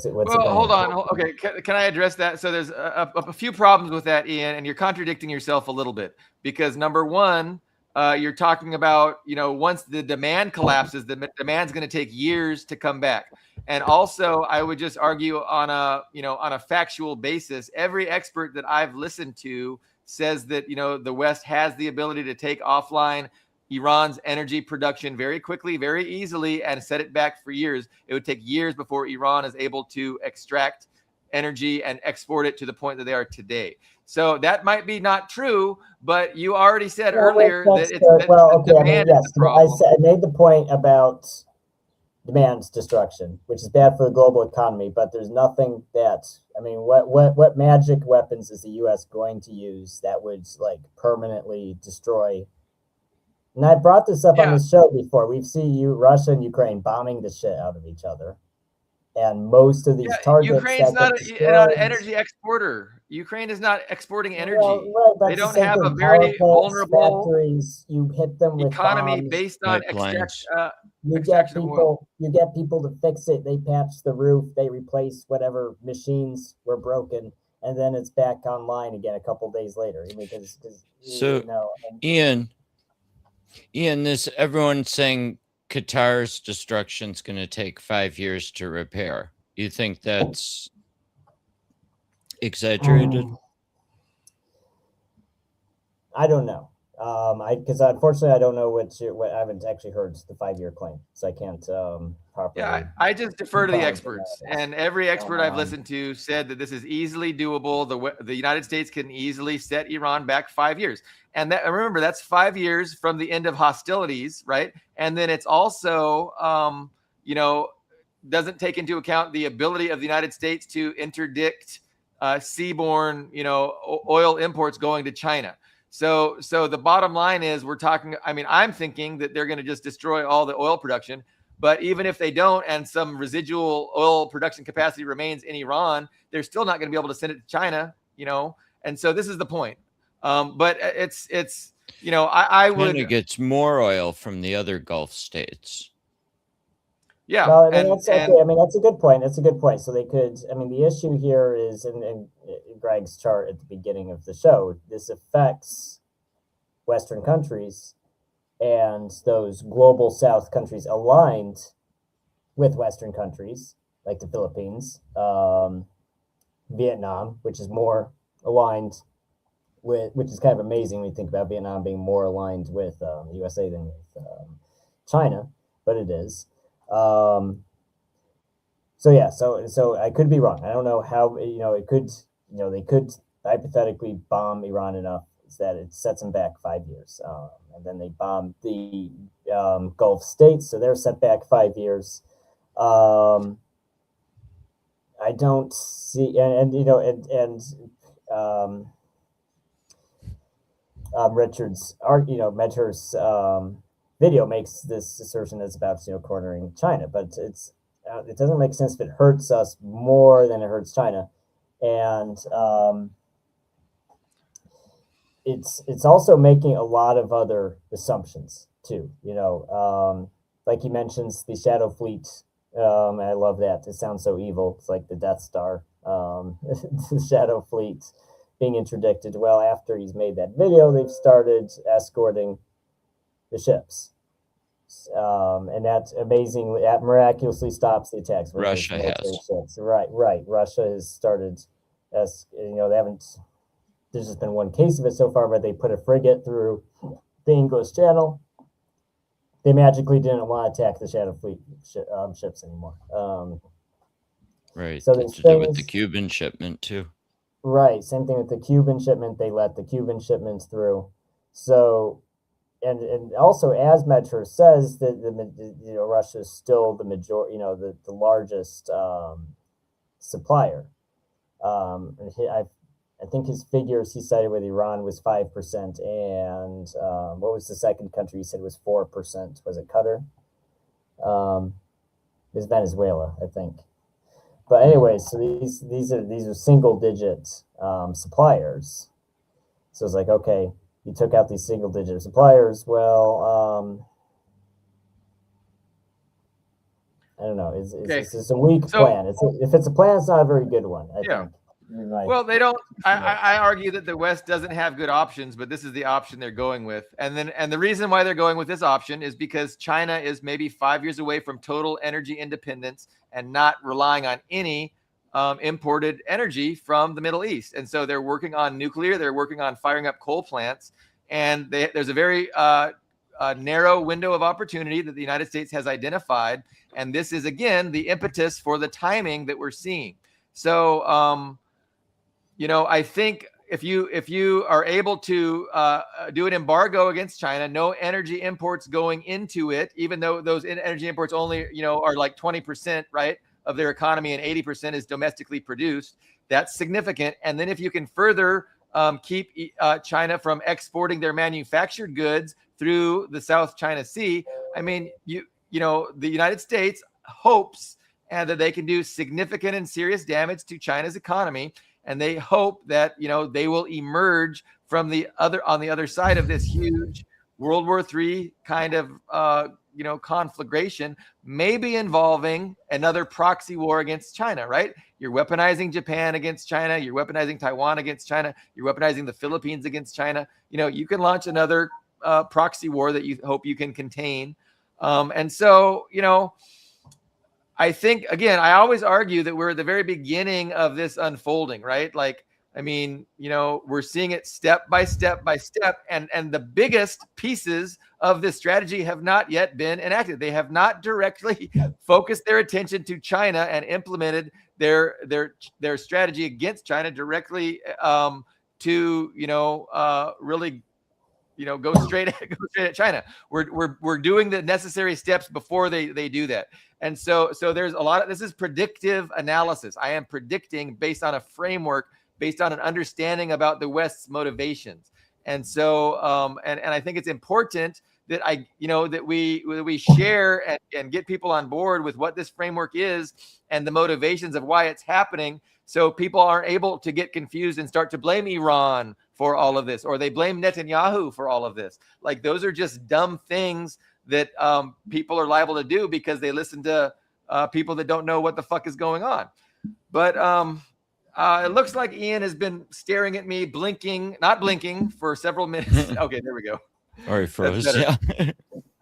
hold on. Okay, can I address that? So there's a few problems with that, Ian, and you're contradicting yourself a little bit because number one, you're talking about once the demand collapses, the demand's going to take years to come back. And also, I would just argue on a factual basis, every expert that I've listened to says that the West has the ability to take offline Iran's energy production very quickly, very easily, and set it back for years. It would take years before Iran is able to extract energy and export it to the point that they are today. So that might be not true, but you already said earlier that it's demand is the problem. I made the point about demand destruction, which is bad for the global economy, but there's nothing that, I mean, what magic weapons is the U.S. going to use that would permanently destroy? And I brought this up on this show before. We've seen Russia and Ukraine bombing the shit out of each other. And most of these targets. Ukraine's not an energy exporter. Ukraine is not exporting energy. They don't have a very vulnerable factories. You hit them with economy bombs. Based on you get people to fix it. They patch the roof. They replace whatever machines were broken, and then it's back online again a couple days later. I mean, Ian, everyone's saying Qatar's destruction is going to take 5 years to repair. You think that's exaggerated? I don't know. Because unfortunately I don't know what I haven't actually heard the 5-year claim, so I can't properly. Yeah, I just defer to the experts, and every expert I've listened to said that this is easily doable. The United States can easily set Iran back 5 years, and remember that's 5 years from the end of hostilities, right? And then it's also, doesn't take into account the ability of the United States to interdict seaborne, oil imports going to China. So the bottom line is I'm thinking that they're going to just destroy all the oil production. But even if they don't, and some residual oil production capacity remains in Iran, they're still not going to be able to send it to China, And so this is the point. But I would. China gets more oil from the other Gulf states. Yeah. Well, that's okay. I mean, that's a good point. That's a good point. So they could, I mean, the issue here is in Greg's chart at the beginning of the show, this affects Western countries and those global South countries aligned with Western countries like the Philippines, Vietnam, which is more aligned with, which is kind of amazing when you think about Vietnam being more aligned with the USA than with China, but it is. So I could be wrong. I don't know how, it could, they could hypothetically bomb Iran enough that it sets them back 5 years. And then they bomb the Gulf states, so they're set back 5 years. I don't see, and Richard's art, Medhurst's video makes this assertion as about cornering China, but it doesn't make sense if it hurts us more than it hurts China, and it's also making a lot of other assumptions too. Like he mentions the Shadow Fleet. I love that. It sounds so evil. It's like the Death Star. The Shadow Fleet being interdicted. Well, after he's made that video, they've started escorting the ships. And that amazingly, that miraculously stops the attacks. Russia has. Ships. Right. Russia has started, they haven't, there's just been one case of it so far, but they put a frigate through the English Channel. They magically didn't want to attack the Shadow Fleet ships anymore. Right. So to do with the Cuban shipment too. Right. Same thing with the Cuban shipment. They let the Cuban shipments through. So, and also, as Medhurst says, that Russia is still the majority, the largest supplier. I think his figures he cited with Iran was 5%, and what was the second country he said was 4%? Was it Qatar? It was Venezuela, I think. But anyway, so these are single digit suppliers. So it's like, okay, you took out these single digit suppliers. Well, I don't know. It's a weak plan. If it's a plan, it's not a very good one. I think. Well, they don't. I argue that the West doesn't have good options, but this is the option they're going with. And the reason why they're going with this option is because China is maybe 5 years away from total energy independence and not relying on any imported energy from the Middle East. And so they're working on nuclear. They're working on firing up coal plants. And there's a very narrow window of opportunity that the United States has identified. And this is, again, the impetus for the timing that we're seeing. So, I think if you are able to do an embargo against China, no energy imports going into it, even though those energy imports only, are like 20%, right, of their economy and 80% is domestically produced, that's significant. And then if you can further keep China from exporting their manufactured goods through the South China Sea, I mean, the United States hopes that they can do significant and serious damage to China's economy. And they hope that, they will emerge on the other side of this huge World War III kind of, conflagration, maybe involving another proxy war against China, right? You're weaponizing Japan against China. You're weaponizing Taiwan against China. You're weaponizing the Philippines against China. You can launch another proxy war that you hope you can contain. And so, I think, again, I always argue that we're at the very beginning of this unfolding, right? Like, I mean, we're seeing it step by step by step. And the biggest pieces of this strategy have not yet been enacted. They have not directly focused their attention to China and implemented their strategy against China directly to, really go straight at China. We're doing the necessary steps before they do that. And so there's a lot of, this is predictive analysis. I am predicting based on a framework, based on an understanding about the West's motivations. And so, and I think it's important that that we share and get people on board with what this framework is and the motivations of why it's happening. So people aren't able to get confused and start to blame Iran for all of this, or they blame Netanyahu for all of this. Like, those are just dumb things that people are liable to do because they listen to people that don't know what the fuck is going on. But it looks like Ian has been staring at me, not blinking for several minutes. Okay, there we go. Or he froze. Yeah.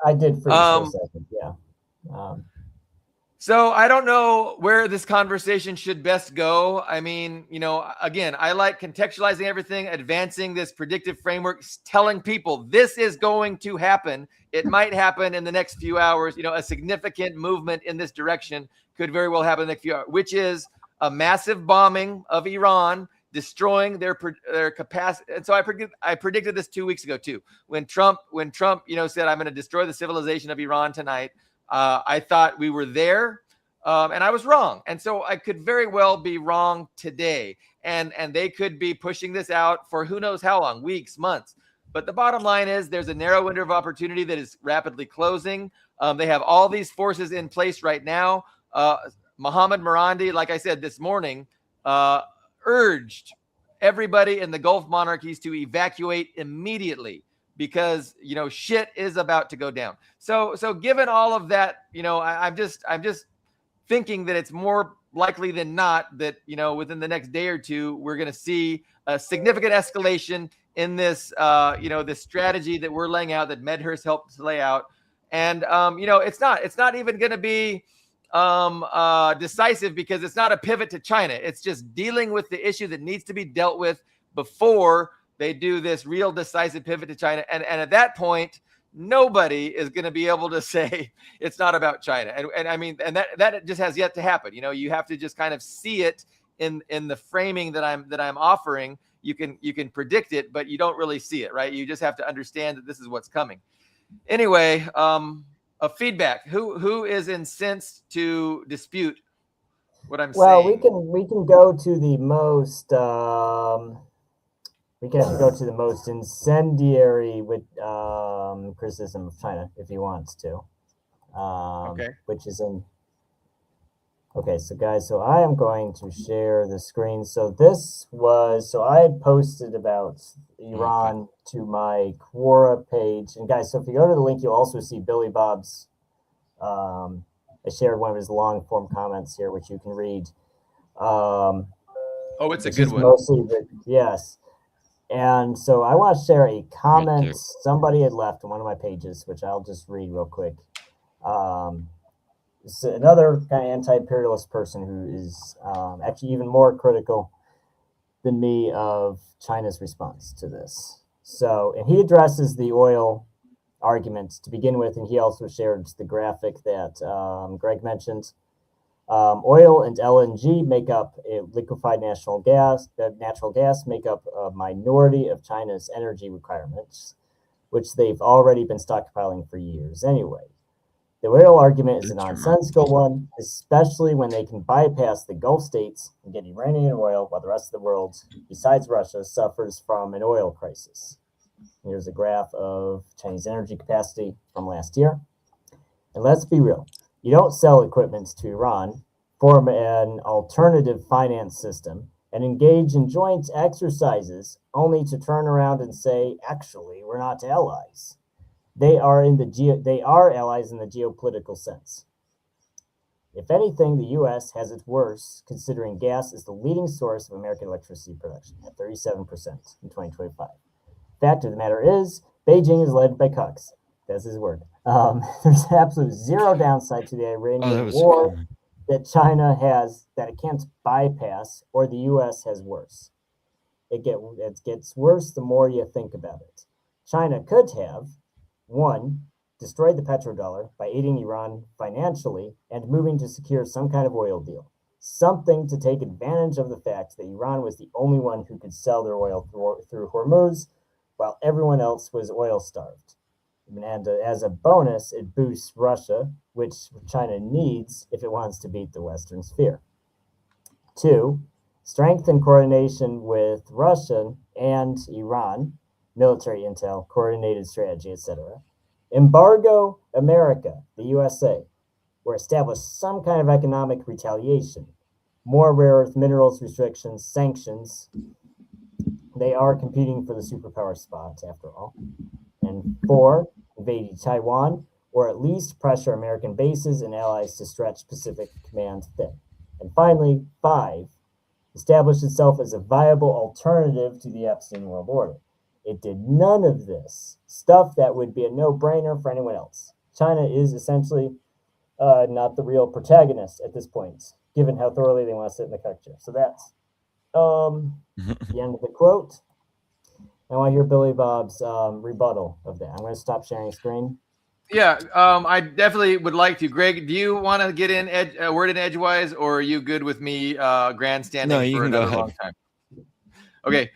I did freeze for a second. Yeah. So I don't know where this conversation should best go. I mean, again, I like contextualizing everything, advancing this predictive framework, telling people this is going to happen. It might happen in the next few hours. A significant movement in this direction could very well happen in the next few hours, which is a massive bombing of Iran, destroying their capacity. And so I predicted this 2 weeks ago too, when Trump, said, I'm going to destroy the civilization of Iran tonight. I thought we were there. And I was wrong. And so I could very well be wrong today. And they could be pushing this out for who knows how long, weeks, months. But the bottom line is there's a narrow window of opportunity that is rapidly closing. They have all these forces in place right now. Mohammed Morandi, like I said this morning, urged everybody in the Gulf monarchies to evacuate immediately because, you know, shit is about to go down. So given all of that, you know, I'm just thinking that it's more likely than not that, you know, within the next day or two, we're going to see a significant escalation in this, you know, this strategy that we're laying out, that Medhurst helped to lay out. And, you know, it's not even going to be decisive because it's not a pivot to China. It's just dealing with the issue that needs to be dealt with before they do this real decisive pivot to China. And at that point, nobody is going to be able to say it's not about China. And I mean, and that just has yet to happen. You know, you have to just kind of see it in the framing that I'm offering. You can predict it, but you don't really see it, right? You just have to understand that this is what's coming. Anyway, a feedback. Who is incensed to dispute what I'm saying? Well, we can go to the most we can go to the most incendiary with criticism of China if he wants to. Okay. Which is in. Okay, so guys, so I am going to share the screen. So I had posted about Iran to my Quora page. And guys, so if you go to the link, you'll also see Billy Bob's, I shared one of his long form comments here, which you can read. Oh, it's a good one. Mostly yes. And so I want to share a comment somebody had left on one of my pages, which I'll just read real quick. It's another kind of anti-imperialist person who is actually even more critical than me of China's response to this. So, and he addresses the oil argument to begin with, and he also shared the graphic that Greg mentioned. Oil and LNG make up liquefied natural gas make up a minority of China's energy requirements, which they've already been stockpiling for years anyway. The oil argument is a nonsensical one, especially when they can bypass the Gulf states and get Iranian oil while the rest of the world, besides Russia, suffers from an oil crisis. Here's a graph of Chinese energy capacity from last year. And let's be real. You don't sell equipment to Iran, form an alternative finance system, and engage in joint exercises only to turn around and say, actually, we're not allies. They are allies in the geopolitical sense. If anything, the U.S. has it worse, considering gas is the leading source of American electricity production at 37% in 2025. Fact of the matter is, Beijing is led by cucks. That's his word. There's absolute zero downside to the Iranian war that China has that it can't bypass, or the U.S. has worse. It gets worse the more you think about it. China could have, one, destroyed the petrodollar by aiding Iran financially and moving to secure some kind of oil deal. Something to take advantage of the fact that Iran was the only one who could sell their oil through Hormuz, while everyone else was oil starved. And as a bonus, it boosts Russia, which China needs if it wants to beat the Western sphere. Two, strength and coordination with Russia and Iran, military intel, coordinated strategy, etc. Embargo America, the USA, or establish some kind of economic retaliation. More rare earth minerals restrictions, sanctions. They are competing for the superpower spot, after all. And four, invade Taiwan, or at least pressure American bases and allies to stretch Pacific Command thin. And finally, five, establish itself as a viable alternative to the Epstein world order. It did none of this stuff that would be a no-brainer for anyone else. China is essentially not the real protagonist at this point, given how thoroughly they want to sit in the cuck chair. So that's the end of the quote. I want to hear Billy Bob's rebuttal of that. I'm going to stop sharing screen. Yeah, I definitely would like to. Greg, do you want to get in word in edgewise, or are you good with me grandstanding for another long time? Okay.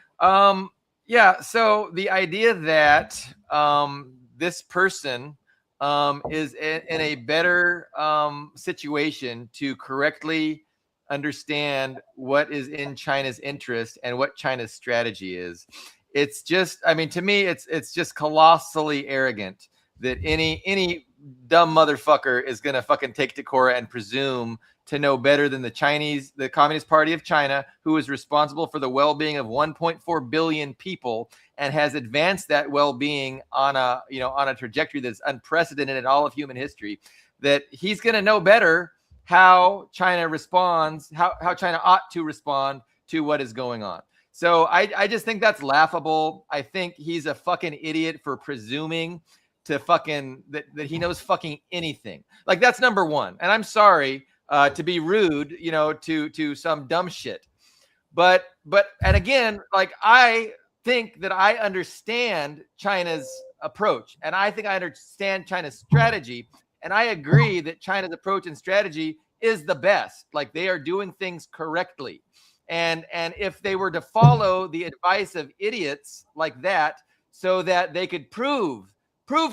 Yeah, so the idea that this person is in a better situation to correctly understand what is in China's interest and what China's strategy is. It's just, I mean, to me, it's just colossally arrogant that any dumb motherfucker is gonna fucking take Takora and presume to know better than the Communist Party of China, who is responsible for the well-being of 1.4 billion people and has advanced that well-being on a trajectory that's unprecedented in all of human history. That he's gonna know better how China responds, how China ought to respond to what is going on. So I just think that's laughable. I think he's a fucking idiot for presuming to fucking that he knows fucking anything. Like, that's number one. And I'm sorry to be rude, to some dumb shit. But and again, like, I think that I understand China's approach, and I think I understand China's strategy. And I agree that China's approach and strategy is the best. Like, they are doing things correctly. And if they were to follow the advice of idiots like that, so that they could prove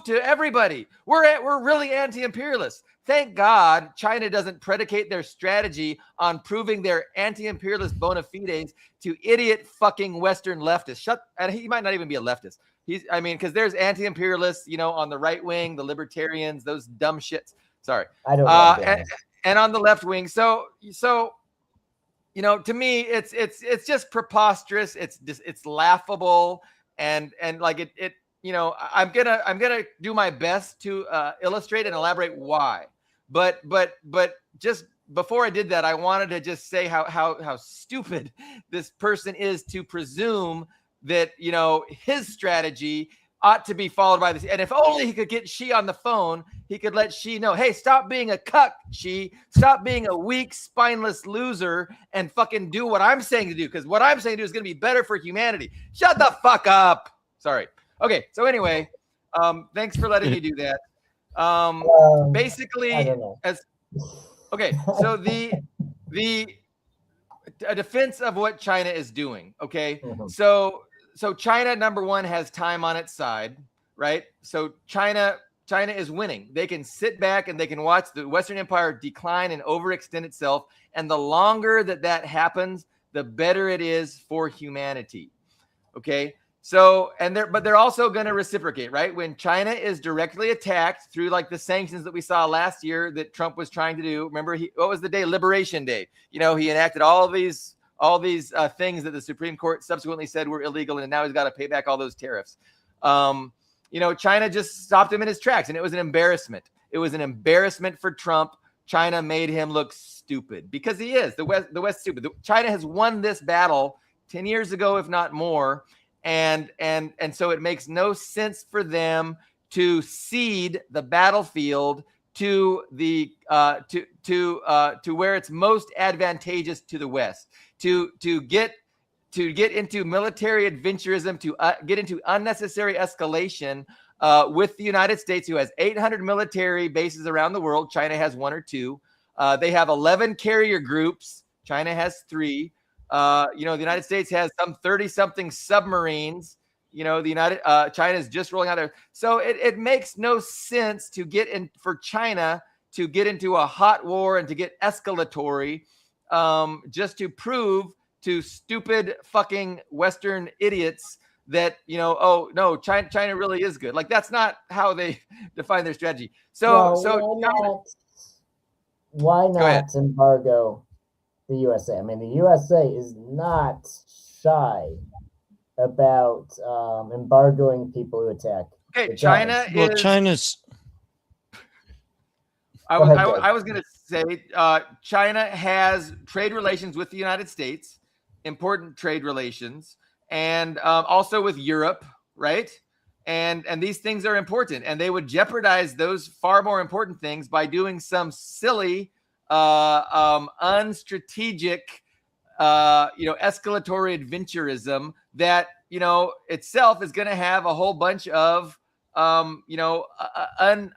to everybody we're really anti-imperialist. Thank God China doesn't predicate their strategy on proving their anti-imperialist bona fides to idiot fucking Western leftists. And he might not even be a leftist. Because there's anti-imperialists, on the right wing, the libertarians, those dumb shits. Sorry. I don't know. And on the left wing. So to me, it's just preposterous. It's laughable. And like it I'm gonna do my best to illustrate and elaborate why. But just before I did that, I wanted to just say how stupid this person is to presume that his strategy ought to be followed by this. And if only he could get Xi on the phone, he could let Xi know, hey, stop being a cuck, Xi. Stop being a weak, spineless loser and fucking do what I'm saying to do. Because what I'm saying to do is going to be better for humanity. Shut the fuck up. Sorry. Okay. So anyway, thanks for letting me do that. Basically, so a defense of what China is doing. Okay. Mm-hmm. So China, number one, has time on its side, right? So China is winning. They can sit back and they can watch the Western Empire decline and overextend itself. And the longer that happens, the better it is for humanity. Okay. So, but they're also going to reciprocate, right? When China is directly attacked through like the sanctions that we saw last year that Trump was trying to do. Remember, what was the day? Liberation Day. He enacted all these things that the Supreme Court subsequently said were illegal, and now he's got to pay back all those tariffs. China just stopped him in his tracks, and it was an embarrassment. It was an embarrassment for Trump. China made him look stupid because he is. The West stupid. China has won this battle 10 years ago, if not more. And so it makes no sense for them to cede the battlefield to the to where it's most advantageous to the West, to get into military adventurism, to get into unnecessary escalation with the United States, who has 800 military bases around the world. China has 1 or 2. They have 11 carrier groups. China has 3. The United States has some 30-something submarines. China is just rolling out there. So it makes no sense to for China to get into a hot war and to get escalatory just to prove to stupid fucking Western idiots that, oh, no, China really is good. Like, that's not how they define their strategy. Why not embargo the USA? I mean, the USA is not shy about embargoing people who attack. Okay, China is. Well, China's. I was going to say China has trade relations with the United States, important trade relations, and also with Europe, right? And these things are important, and they would jeopardize those far more important things by doing some silly, unstrategic, escalatory adventurism that itself is going to have a whole bunch of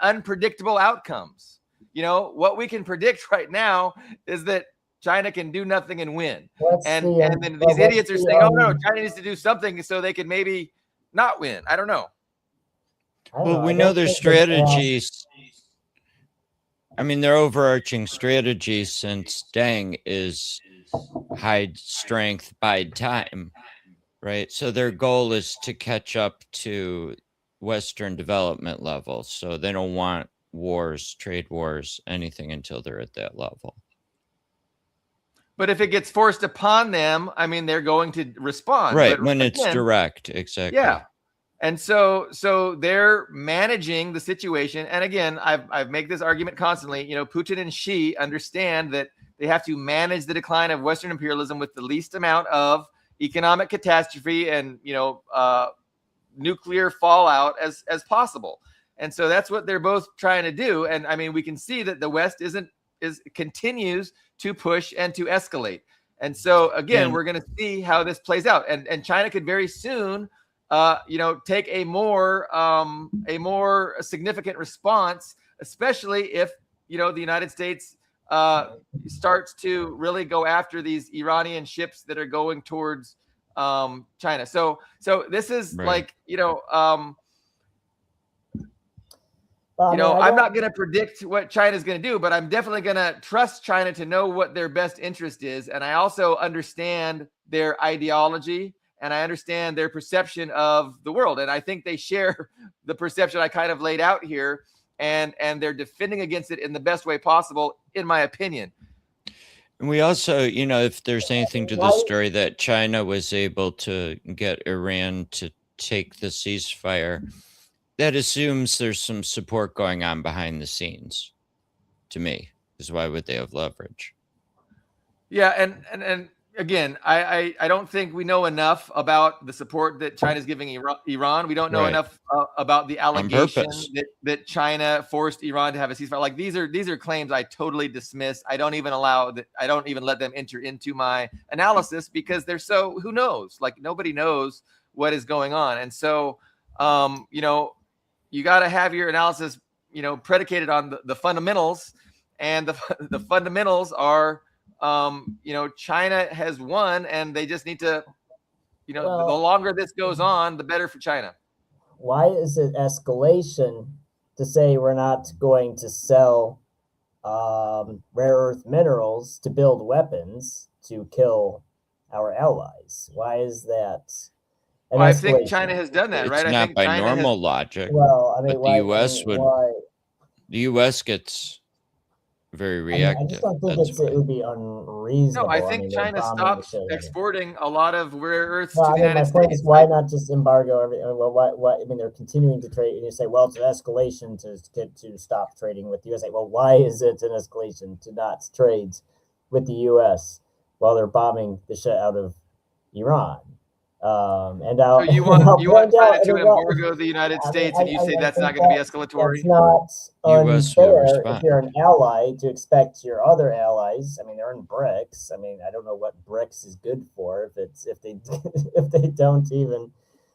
unpredictable outcomes. What we can predict right now is that China can do nothing and win. And then these idiots are saying, oh, no, China needs to do something so they can maybe not win. I don't know. Well, we know their strategies. I mean, their overarching strategy since Deng is hide strength, bide time, right? So their goal is to catch up to Western development levels. So they don't want wars, trade wars, anything until they're at that level. But if it gets forced upon them, I mean, they're going to respond. Right, But when it's direct, exactly. Yeah. And so they're managing the situation. And again, I've made this argument constantly. You know, Putin and Xi understand that they have to manage the decline of Western imperialism with the least amount of economic catastrophe and, you know, nuclear fallout as possible. And so that's what they're both trying to do. And I mean, we can see that the West continues to push and to escalate. And so again, we're going to see how this plays out. And China could very soon you know, take a more significant response, especially if, you know, the United States starts to really go after these Iranian ships that are going towards China. So this is like, you know, I'm not going to predict what China's going to do, but I'm definitely going to trust China to know what their best interest is. And I also understand their ideology. And I understand their perception of the world. And I think they share the perception I kind of laid out here. And they're defending against it in the best way possible, in my opinion. And we also, you know, if there's anything to the story that China was able to get Iran to take the ceasefire, that assumes there's some support going on behind the scenes, to me. Because why would they have leverage? Yeah, and again, I don't think we know enough about the support that China's giving Iran. We don't know enough about the allegation that China forced Iran to have a ceasefire. Like these are claims I totally dismiss. I don't even let them enter into my analysis because they're so, who knows? Like nobody knows what is going on. And so, you know, you got to have your analysis, you know, predicated on the fundamentals, and the fundamentals are, you know, China has won, and they just need to, you know, the longer this goes on, the better for China. Why is it escalation to say we're not going to sell rare earth minerals to build weapons to kill our allies? Why is that? Well, I think China has done that, right? It's not by normal logic. Well, I mean, but the U.S. would. The U.S. gets very reactive. I just don't think it would be unreasonable. No, I think China stops exporting a lot of rare earths to the United States. My point is, why not just embargo everything? Well, why? I mean, they're continuing to trade, and you say, well, it's an escalation to stop trading with the USA. Well, why is it an escalation to not trade with the U.S. while they're bombing the shit out of Iran? And so you want China to embargo the United States, and you say that's not going to be escalatory? It's not unfair if you're an ally to expect your other allies. I mean, they're in BRICS. I mean, I don't know what BRICS is good for if they don't even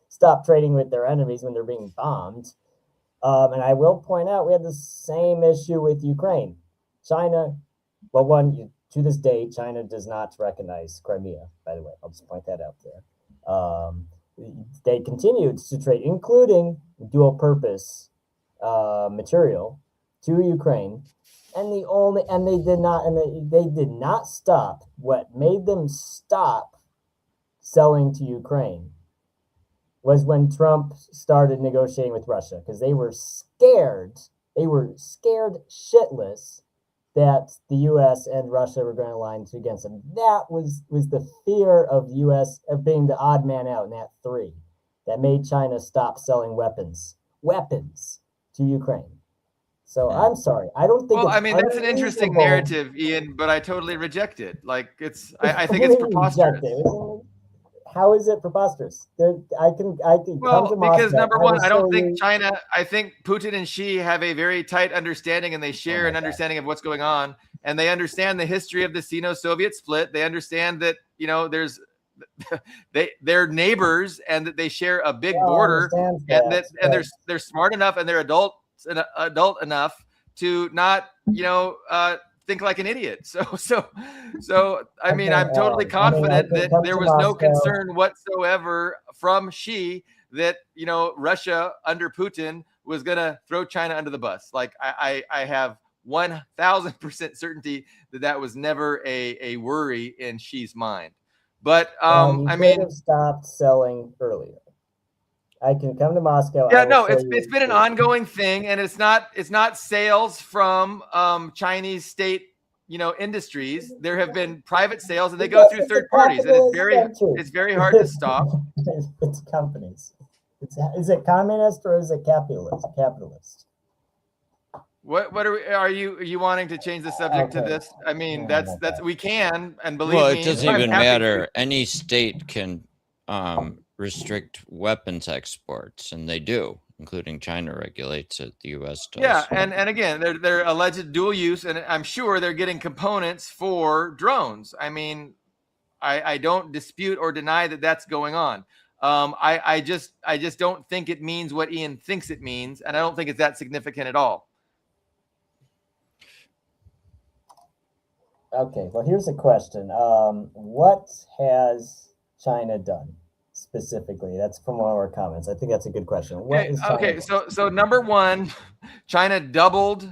stop trading with their enemies when they're being bombed. And I will point out we had the same issue with Ukraine. China, well, to this day, China does not recognize Crimea. By the way, I'll just point that out there. They continued to trade, including dual purpose material, to Ukraine, and they did not stop. What made them stop selling to Ukraine was when Trump started negotiating with Russia, because they were scared. They were scared shitless that the U.S. and Russia were going to line against them. That was the fear of the U.S. of being the odd man out in that three that made China stop selling weapons to Ukraine. So I'm sorry, I don't think. Well, I mean, that's an interesting narrative, Ian, but I totally reject it. Like I think it's preposterous. How is it preposterous? I can well, because number one, I don't think China. I think Putin and Xi have a very tight understanding, and they share an understanding of what's going on, and they understand the history of the Sino-Soviet split. They understand that, you know, there's they're neighbors, and that they share a big border, and they're smart enough, and they're adult enough to not, you know, think like an idiot. So I mean, I'm totally confident that there was no concern whatsoever from Xi that, you know, Russia under Putin was going to throw China under the bus. Like I have 1,000% certainty that was never a worry in Xi's mind. But you I could mean, have stopped selling earlier. I can come to Moscow. yeah, no, it's been an ongoing thing, and it's not sales from Chinese state industries. There have been private sales, and they go through third parties, and it's very hard to stop. It's companies. Is it communist or is it capitalist? What are you wanting to change the subject to this? I mean, that's we can, and believe me. Well, it doesn't even matter. Any state can restrict weapons exports, and they do, including China regulates it. The U.S. does. Yeah, and again, they're alleged dual use, and I'm sure they're getting components for drones. I mean, I don't dispute or deny that that's going on. I just don't think it means what Ian thinks it means, and I don't think it's that significant at all. Okay, well, here's a question. What has China done specifically? That's from one of our comments. I think that's a good question. So number one, China doubled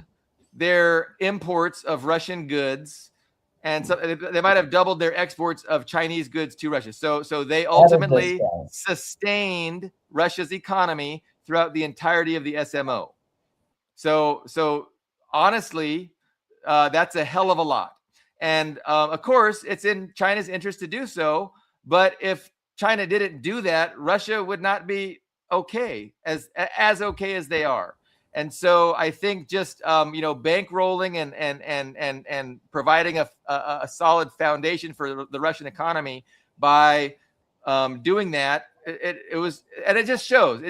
their imports of Russian goods, and so they might have doubled their exports of Chinese goods to Russia. So they ultimately sustained Russia's economy throughout the entirety of the SMO. So honestly, that's a hell of a lot. And of course, it's in China's interest to do so. But if China didn't do that, Russia would not be okay as okay as they are. And so I think just bankrolling and providing a solid foundation for the Russian economy by doing that, it just shows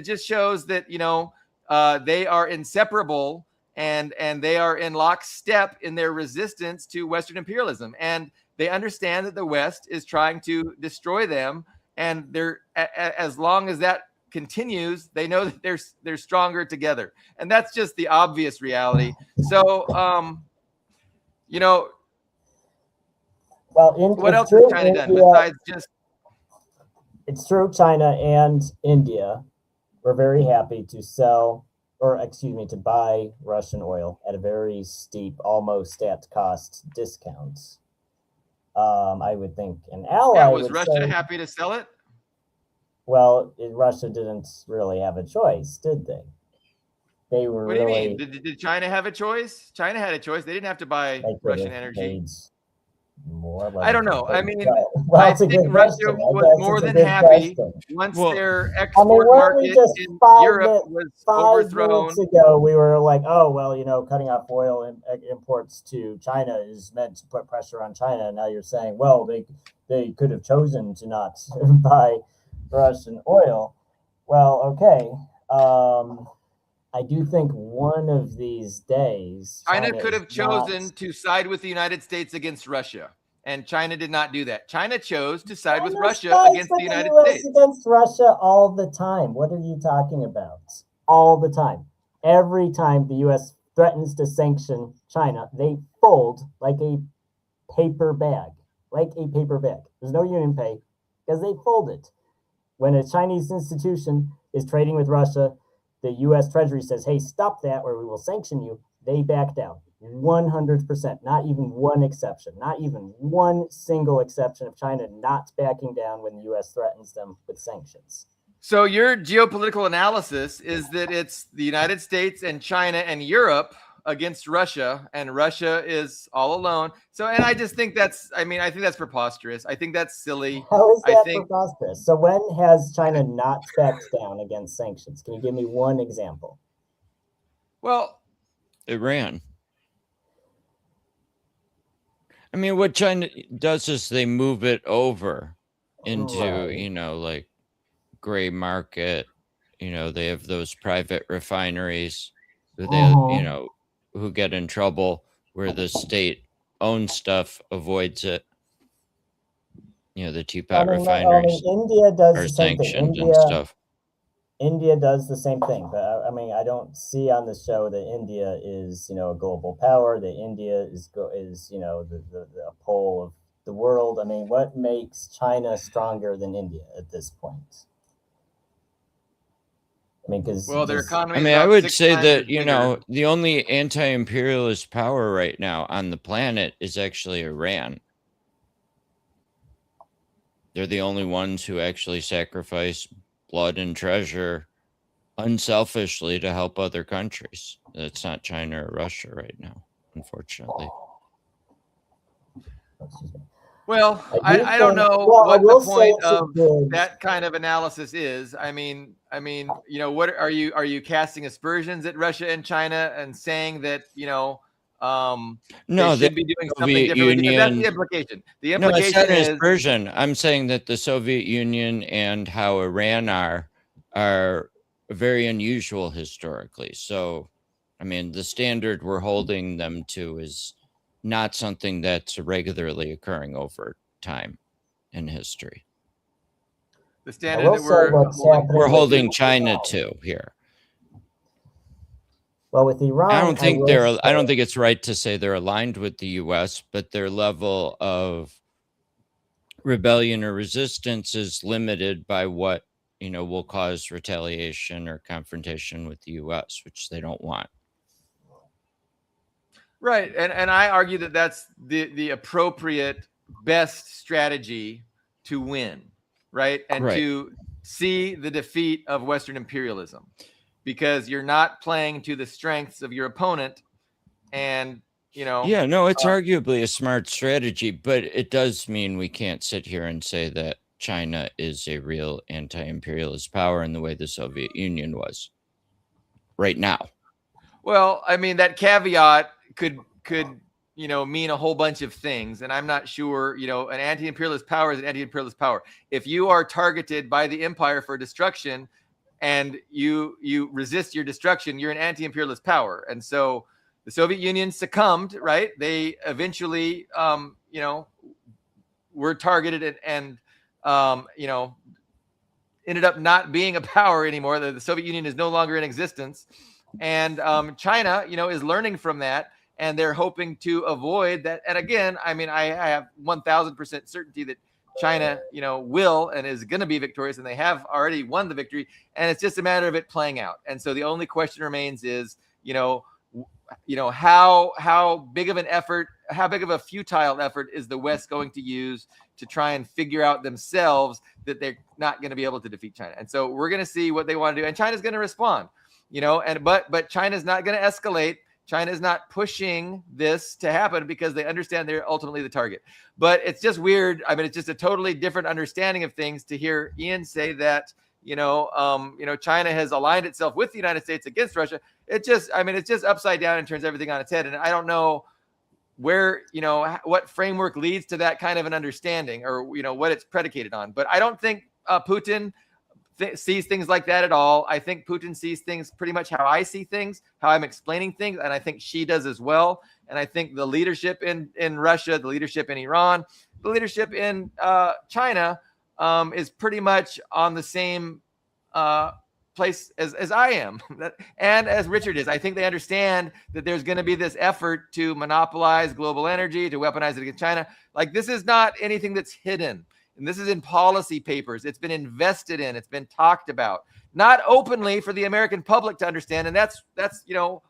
that they are inseparable. And they are in lockstep in their resistance to Western imperialism. And they understand that the West is trying to destroy them. And as long as that continues, they know that they're stronger together. And that's just the obvious reality. So, what else has China done besides just? It's true, China and India were very happy to buy Russian oil at a very steep, almost at cost discount. I would think an ally. Yeah, was Russia happy to sell it? Well, Russia didn't really have a choice, did they? They were. What do you mean? Did China have a choice? China had a choice. They didn't have to buy Russian energy. More I don't know. I mean, I think Russia was more than happy once their export market in Europe was overthrown. 5 minutes ago, we were like, oh, well, cutting off oil imports to China is meant to put pressure on China. And now you're saying, well, they could have chosen to not buy Russian oil. Well, okay. I do think one of these days China could have chosen to side with the United States against Russia, and China did not do that. China chose to side with Russia against the United States. Against Russia all the time. What are you talking about? All the time. Every time the U.S. threatens to sanction China, they fold like a paper bag. There's no union pay because they fold it. When a Chinese institution is trading with Russia, the U.S. Treasury says, hey, stop that or we will sanction you. They back down 100%, not even one exception, not even one single exception of China not backing down when the U.S. threatens them with sanctions. So your geopolitical analysis is that it's the United States and China and Europe against Russia, and Russia is all alone. So, and I just think I think that's preposterous. I think that's silly. How is that preposterous? So when has China not backed down against sanctions? Can you give me one example? Well, Iran. I mean, what China does is they move it over into, like gray market. They have those private refineries who they, who get in trouble where the state-owned stuff avoids it. The teapot refineries India does are the same thing. sanctioned and stuff. India does the same thing, but I don't see on the show that India is, a global power. That India is the pole of the world. I mean, what makes China stronger than India at this point? I mean, because Well, their economy I is mean, I about would 6 say times that, as bigger. the only anti-imperialist power right now on the planet is actually Iran. They're the only ones who actually sacrifice blood and treasure unselfishly to help other countries. It's not China or Russia right now, unfortunately. Well, do I don't think, know well, I what the will say point it's a of good. that kind of analysis is. I mean, what are you casting aspersions at Russia and China and saying that, they No, the should be doing something Soviet differently? Because that's the Union. implication. The No, it's not implication an is, aspersion. I'm saying that the Soviet Union and how Iran are very unusual historically. So, I mean, the standard we're holding them to is not something that's regularly occurring over time in history. the I standard will that say we're what's holding happening. We're them holding to. China to here. Well, with Iran, I don't think will I don't say- think it's right to say they're aligned with the US, but their level of rebellion or resistance is limited by what, will cause retaliation or confrontation with the US, which they don't want. Right, and I argue that that's the appropriate best strategy to win, right? And Right. to see the defeat of Western imperialism, because you're not playing to the strengths of your opponent, and Yeah, no, it's arguably a smart strategy, but it does mean we can't sit here and say that China is a real anti-imperialist power in the way the Soviet Union was right now. Well, I mean, that caveat could mean a whole bunch of things, and I'm not sure. An anti-imperialist power is an anti-imperialist power. If you are targeted by the empire for destruction, and you resist your destruction, you're an anti-imperialist power. And so the Soviet Union succumbed, right? They eventually, were targeted and ended up not being a power anymore. The Soviet Union is no longer in existence. And China, is learning from that, and they're hoping to avoid that. And again, I mean, I have 1,000% certainty that China, will and is going to be victorious, and they have already won the victory. And it's just a matter of it playing out. And so the only question remains is, how big of an effort, how big of a futile effort is the West going to use to try and figure out themselves that they're not going to be able to defeat China. And so we're going to see what they want to do, and China's going to respond. But China's not going to escalate. China's not pushing this to happen because they understand they're ultimately the target. But it's just weird. I mean, it's just a totally different understanding of things to hear Ian say that, China has aligned itself with the United States against Russia. It's just upside down and turns everything on its head. And I don't know where, what framework leads to that kind of an understanding, or, what it's predicated on. But I don't think Putin sees things like that at all. I think Putin sees things pretty much how I see things, how I'm explaining things, and I think she does as well. And I think the leadership in Russia, the leadership in Iran, the leadership in China is pretty much on the same place as I am, and as Richard is. I think they understand that there's going to be this effort to monopolize global energy, to weaponize it against China. Like, this is not anything that's hidden. And this is in policy papers. It's been invested in. It's been talked about, not openly for the American public to understand. And that's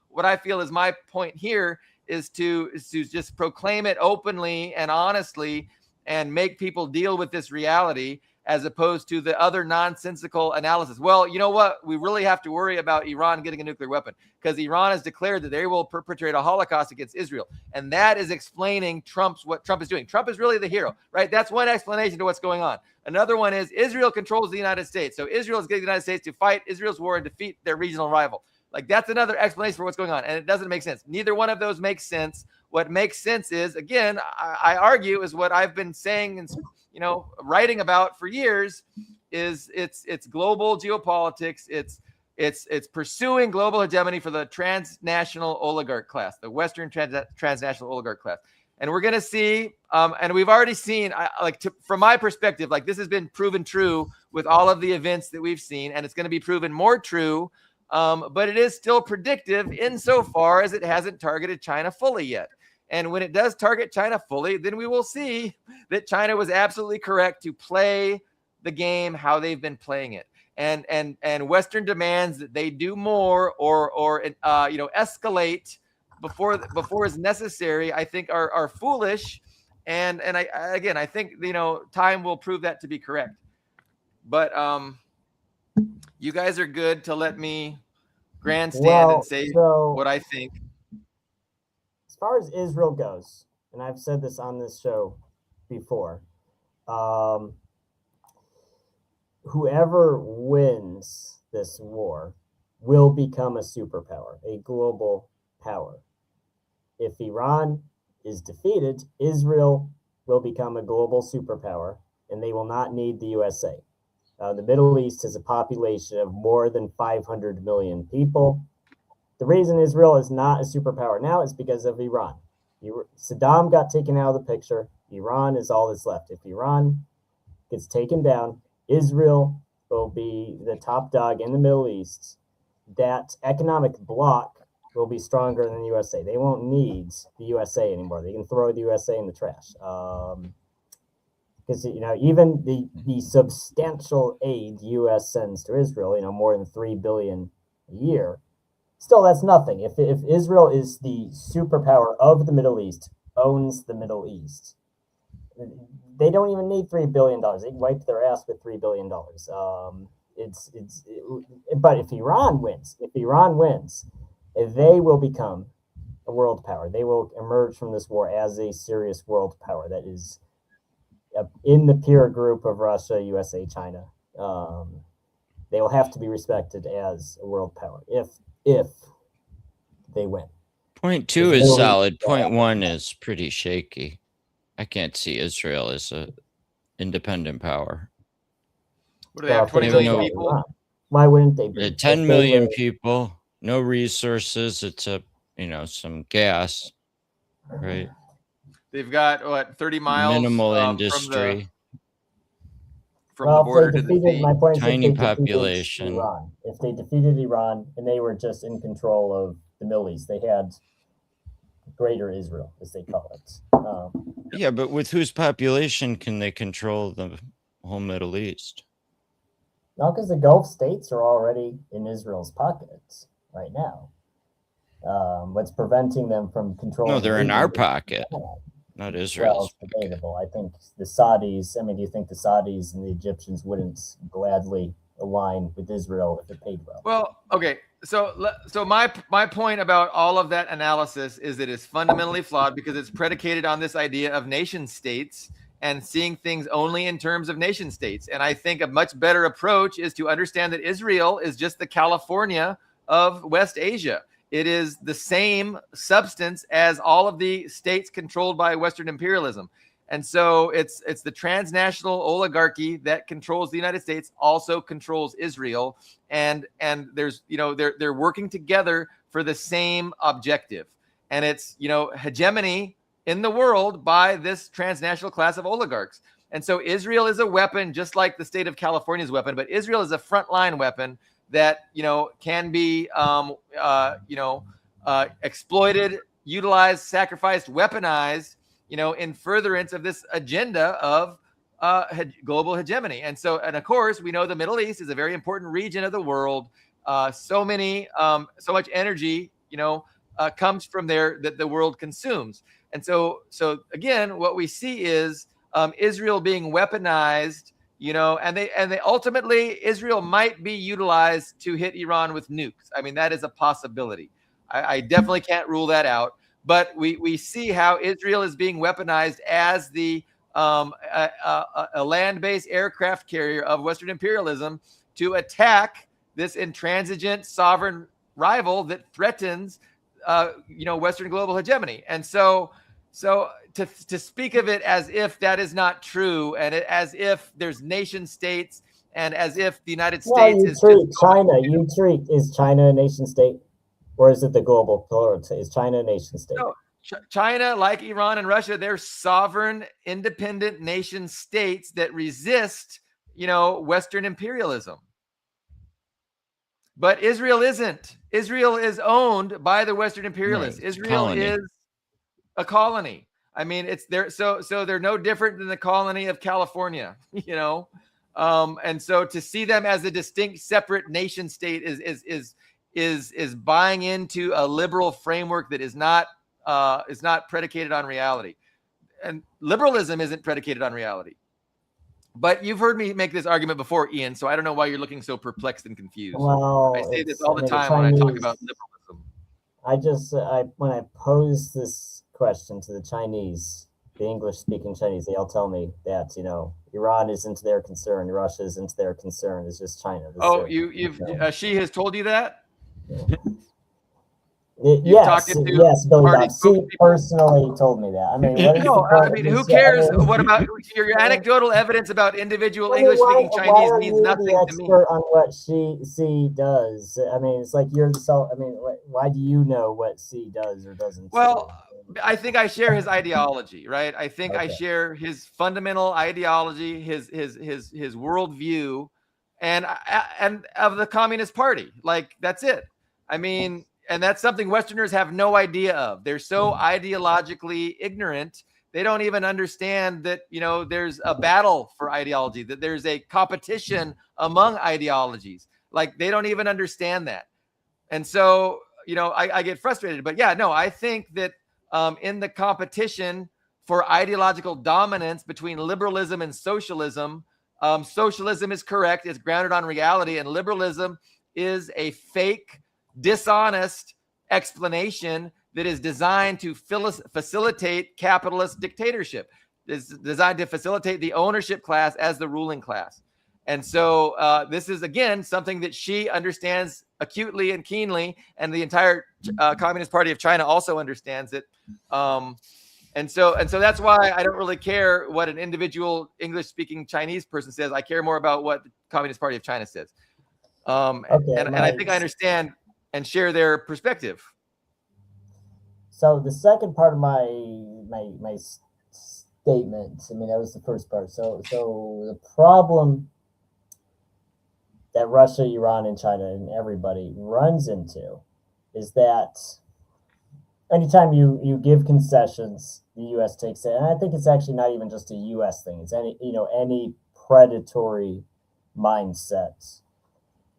what I feel is my point here, is to just proclaim it openly and honestly, and make people deal with this reality, as opposed to the other nonsensical analysis. Well, you know what? We really have to worry about Iran getting a nuclear weapon, because Iran has declared that they will perpetrate a Holocaust against Israel. And that is explaining what Trump is doing. Trump is really the hero, right? That's one explanation to what's going on. Another one is Israel controls the United States. So Israel is getting the United States to fight Israel's war and defeat their regional rival. Like, that's another explanation for what's going on. And it doesn't make sense. Neither one of those makes sense. What makes sense is, again, I argue, is what I've been saying and writing about for years, is it's global geopolitics. It's pursuing global hegemony for the transnational oligarch class, the Western transnational oligarch class. And we're going to see, and we've already seen, from my perspective, like, this has been proven true with all of the events that we've seen, and it's going to be proven more true. But it is still predictive insofar as it hasn't targeted China fully yet. And when it does target China fully, then we will see that China was absolutely correct to play the game how they've been playing it. and Western demands that they do more or escalate before is necessary, I think are foolish. And I think time will prove that to be correct. But you guys are good to let me grandstand and say what I think. As far as Israel goes, and I've said this on this show before, whoever wins this war will become a superpower, a global power. If Iran is defeated, Israel will become a global superpower, and they will not need the USA. The Middle East has a population of more than 500 million people. The reason Israel is not a superpower now is because of Iran. Saddam got taken out of the picture. Iran is all that's left. If Iran gets taken down, Israel will be the top dog in the Middle East. That economic bloc will be stronger than the USA. They won't need the USA anymore. They can throw the USA in the trash. Because even the substantial aid the U.S. sends to Israel, more than $3 billion a year, still that's nothing. If Israel is the superpower of the Middle East, owns the Middle East, they don't even need $3 billion. They can wipe their ass with $3 billion. But if Iran wins, they will become a world power. They will emerge from this war as a serious world power that is in the peer group of Russia, USA, China. They will have to be respected as a world power if they win. Point 2 is solid. Point 1 is pretty shaky. I can't see Israel as a independent power. What do they have? 20 million people? Why wouldn't they be? 10 million people, no resources, except some gas, right? They've got 30 miles minimal industry from the border to the sea. My point is tiny population. If they defeated Iran and they were just in control of the Middle East, they had Greater Israel, as they call it. Yeah, but with whose population can they control the whole Middle East? No, because the Gulf states are already in Israel's pockets right now. What's preventing them from controlling? No, they're in our pocket, not Israel's. Well, it's debatable. I think the Saudis. Do you think the Saudis and the Egyptians wouldn't gladly align with Israel if it paid well? Well, okay. So my point about all of that analysis is that it's fundamentally flawed because it's predicated on this idea of nation states and seeing things only in terms of nation states. And I think a much better approach is to understand that Israel is just the California of West Asia. It is the same substance as all of the states controlled by Western imperialism. And so it's the transnational oligarchy that controls the United States also controls Israel. And there's, they're working together for the same objective. And it's, hegemony in the world by this transnational class of oligarchs. And so Israel is a weapon, just like the state of California's weapon, but Israel is a frontline weapon that, can be, exploited, utilized, sacrificed, weaponized, in furtherance of this agenda of global hegemony. And of course, we know the Middle East is a very important region of the world. So much energy, comes from there that the world consumes. And so again, what we see is Israel being weaponized, and they ultimately Israel might be utilized to hit Iran with nukes. I mean, that is a possibility. I definitely can't rule that out. But we see how Israel is being weaponized as the a land-based aircraft carrier of Western imperialism to attack this intransigent sovereign rival that threatens, Western global hegemony. And so to speak of it as if that is not true, and as if there's nation states, and as if the United States is China. Is China a nation state? Or is it the global plural? Is China a nation state? No, China, like Iran and Russia, they're sovereign, independent nation states that resist, Western imperialism. But Israel isn't. Israel is owned by the Western imperialists. Right. Israel is a colony. I mean, it's there. So they're no different than the colony of California. And so to see them as a distinct, separate nation state is buying into a liberal framework that is not predicated on reality. And liberalism isn't predicated on reality. But you've heard me make this argument before, Ian, so I don't know why you're looking so perplexed and confused. Well, I say this all the time Chinese, when I talk about liberalism. When I pose this question to the Chinese, the English-speaking Chinese, they all tell me that, Iran isn't their concern, Russia isn't their concern, it's just China. She has told you that? Yes, Billy Bob. She personally told me that. I mean, who cares? What about your anecdotal evidence about individual English-speaking Chinese means nothing to me. Expert on what she does. I mean, it's like why do you know what she does or doesn't? Well, I think I share his ideology, right? I think I share his fundamental ideology, his worldview, and of the Communist Party. Like, that's it. I mean. And that's something Westerners have no idea of. They're so ideologically ignorant. They don't even understand that, there's a battle for ideology, that there's a competition among ideologies. Like, they don't even understand that. And so, I get frustrated. But I think that in the competition for ideological dominance between liberalism and socialism, socialism is correct. It's grounded on reality. And liberalism is a fake, dishonest explanation that is designed to facilitate capitalist dictatorship. It's designed to facilitate the ownership class as the ruling class. And so this is, again, something that she understands acutely and keenly, and the entire Communist Party of China also understands it. And so that's why I don't really care what an individual English-speaking Chinese person says. I care more about what the Communist Party of China says. And I think I understand and share their perspective. So the second part of my statement, that was the first part. So the problem that Russia, Iran, and China and everybody runs into is that anytime you give concessions, the U.S. takes it. And I think it's actually not even just a U.S. thing. It's any predatory mindset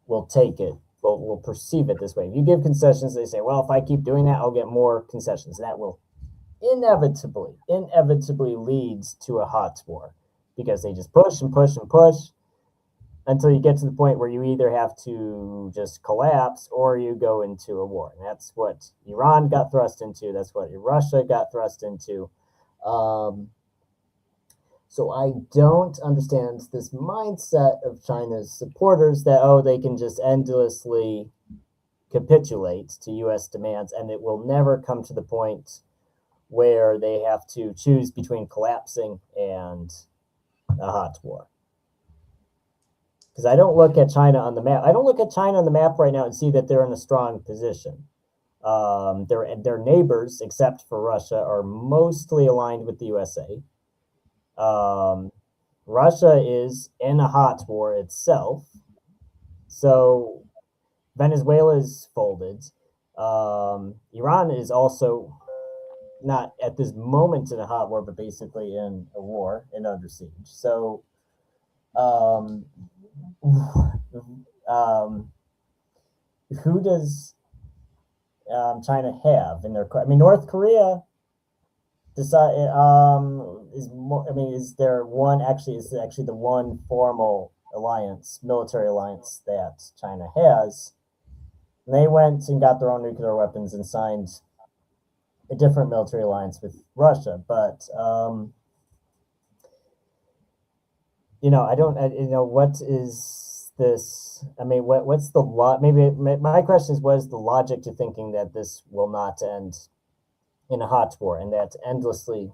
will take it. Will perceive it this way. If you give concessions, they say, well, if I keep doing that, I'll get more concessions. That will inevitably leads to a hot war, because they just push and push and push until you get to the point where you either have to just collapse or you go into a war. And that's what Iran got thrust into. That's what Russia got thrust into. So I don't understand this mindset of China's supporters that, they can just endlessly capitulate to U.S. demands, and it will never come to the point where they have to choose between collapsing and a hot war. Because I don't look at China on the map. I don't look at China on the map right now and see that they're in a strong position. Their neighbors, except for Russia, are mostly aligned with the USA. Russia is in a hot war itself. So Venezuela is folded. Iran is also not at this moment in a hot war, but basically in a war and under siege. So who does China have in their? North Korea decide is more. Is there one actually? Is actually the one formal alliance, military alliance that China has? And they went and got their own nuclear weapons and signed a different military alliance with Russia, but I don't. What is this? What's the lot? Maybe my question is, what is the logic to thinking that this will not end in a hot war, and that endlessly,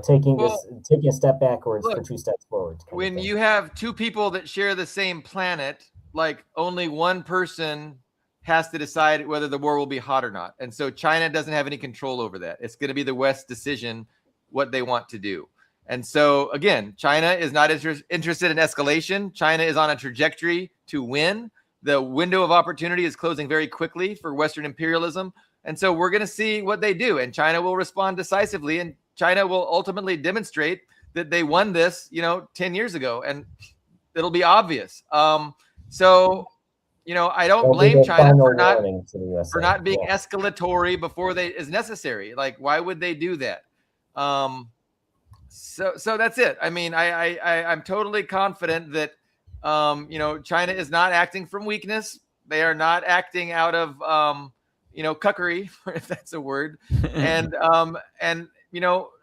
taking a step backwards for two steps forward? When you have two people that share the same planet, like, only one person has to decide whether the war will be hot or not. And so China doesn't have any control over that. It's going to be the West's decision what they want to do. And so, again, China is not interested in escalation. China is on a trajectory to win. The window of opportunity is closing very quickly for Western imperialism. And so we're going to see what they do. And China will respond decisively. And China will ultimately demonstrate that they won this, 10 years ago, and it'll be obvious. So, I don't blame China for not being escalatory before they is necessary. Like, why would they do that? So that's it. I mean, I'm totally confident that, China is not acting from weakness. They are not acting out of, cuckery, if that's a word. And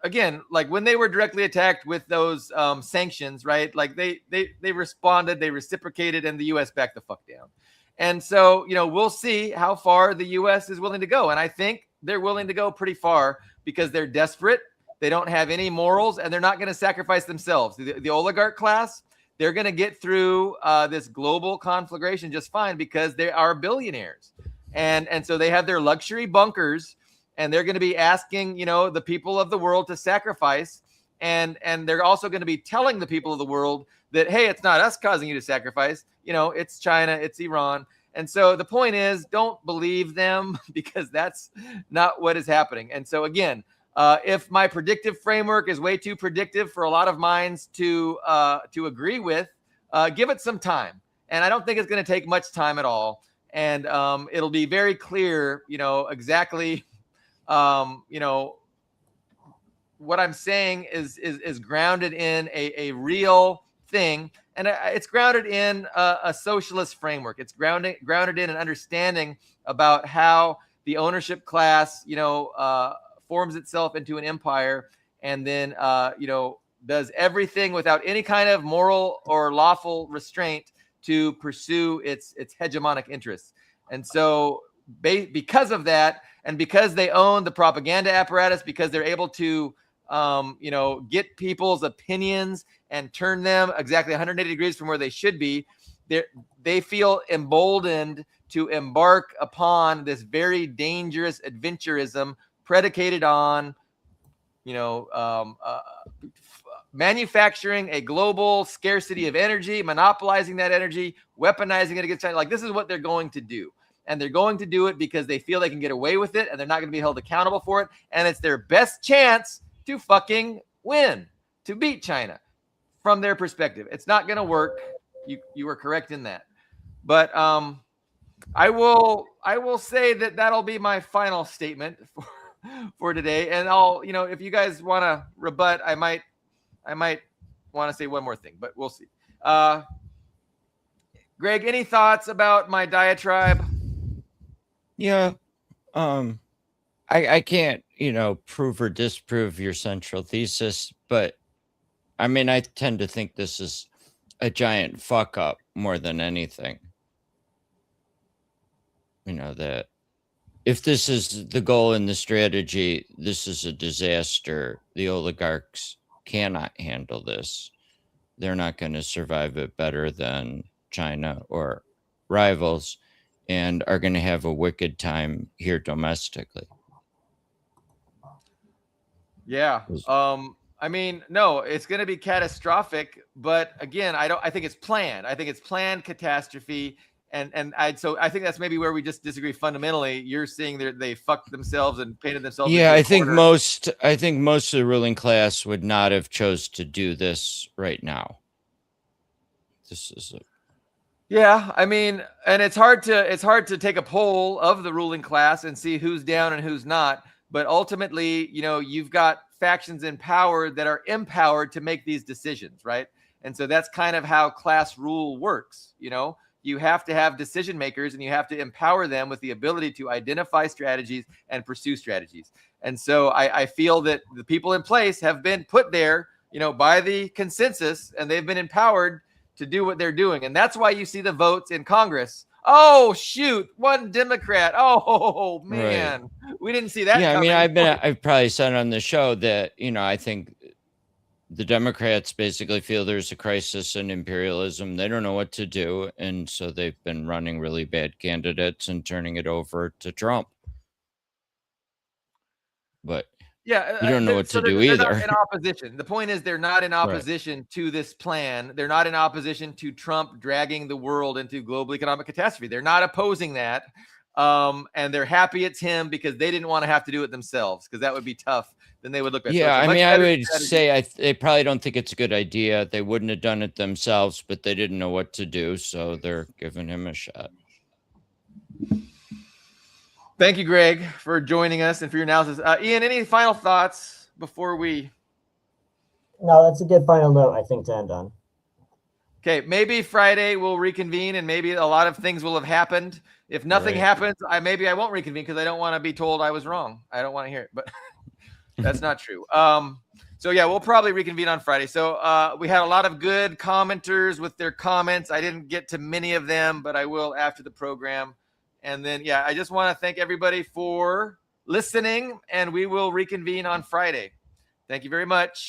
again, like when they were directly attacked with those sanctions, right? Like they responded, they reciprocated, and the U.S. backed the fuck down. And so, we'll see how far the U.S. is willing to go. And I think they're willing to go pretty far because they're desperate. They don't have any morals, and they're not going to sacrifice themselves. The oligarch class, they're going to get through this global conflagration just fine because they are billionaires. And so they have their luxury bunkers, and they're going to be asking, the people of the world to sacrifice. And they're also going to be telling the people of the world that, hey, it's not us causing you to sacrifice. It's China, it's Iran. And so the point is, don't believe them because that's not what is happening. And so again, if my predictive framework is way too predictive for a lot of minds to agree with, give it some time. And I don't think it's going to take much time at all. And it'll be very clear, exactly, what I'm saying is grounded in a real thing. And it's grounded in a socialist framework. It's grounded in an understanding about how the ownership class, forms itself into an empire, and then, does everything without any kind of moral or lawful restraint to pursue its hegemonic interests. And so because of that, and because they own the propaganda apparatus, because they're able to, get people's opinions and turn them exactly 180 degrees from where they should be, they feel emboldened to embark upon this very dangerous adventurism predicated on, manufacturing a global scarcity of energy, monopolizing that energy, weaponizing it against China. Like, this is what they're going to do. And they're going to do it because they feel they can get away with it, and they're not going to be held accountable for it. And it's their best chance to fucking win, to beat China from their perspective. It's not going to work. You were correct in that. But I will say that that'll be my final statement for today. And I'll, if you guys want to rebut, I might want to say one more thing, but we'll see. Greg, any thoughts about my diatribe? Yeah. I can't, prove or disprove your central thesis, but I mean, I tend to think this is a giant fuck up more than anything. That if this is the goal and the strategy, this is a disaster. The oligarchs cannot handle this. They're not going to survive it better than China or rivals, and are going to have a wicked time here domestically. Yeah. I mean, no, it's going to be catastrophic, but again, I think it's planned. I think it's planned catastrophe. So I think that's maybe where we just disagree fundamentally. You're seeing they fucked themselves and painted themselves. Yeah, I think most of the ruling class would not have chose to do this right now. This is Yeah, I mean, and it's hard to take a poll of the ruling class and see who's down and who's not. But ultimately, you've got factions in power that are empowered to make these decisions, right? And so that's kind of how class rule works. You have to have decision makers, and you have to empower them with the ability to identify strategies and pursue strategies. And so I feel that the people in place have been put there, by the consensus, and they've been empowered to do what they're doing. And that's why you see the votes in Congress. Oh, shoot, one Democrat. Oh, man. Right. We didn't see that. Yeah, coming. I mean, I've probably said on the show that, I think the Democrats basically feel there's a crisis in imperialism. They don't know what to do. And so they've been running really bad candidates and turning it over to Trump. But yeah, you don't know what to do either. They're not in opposition. The point is, they're not in opposition to this plan. They're not in opposition to Trump dragging the world into global economic catastrophe. They're not opposing that. and they're happy it's him because they didn't want to have to do it themselves, because that would be tough. Then they would look bad. Yeah, So I much mean, I better would strategy. say they probably don't think it's a good idea. They wouldn't have done it themselves, but they didn't know what to do, so they're giving him a shot. Thank you, Greg, for joining us and for your analysis. Ian, any final thoughts before we? No, that's a good final note, I think, to end on. Okay, maybe Friday we'll reconvene, and maybe a lot of things will have happened. If nothing happens, maybe I won't reconvene because I don't want to be told I was wrong. I don't want to hear it, but that's not true. So yeah, we'll probably reconvene on Friday. So we had a lot of good commenters with their comments. I didn't get to many of them, but I will after the program. And then, yeah, I just want to thank everybody for listening, and we will reconvene on Friday. Thank you very much.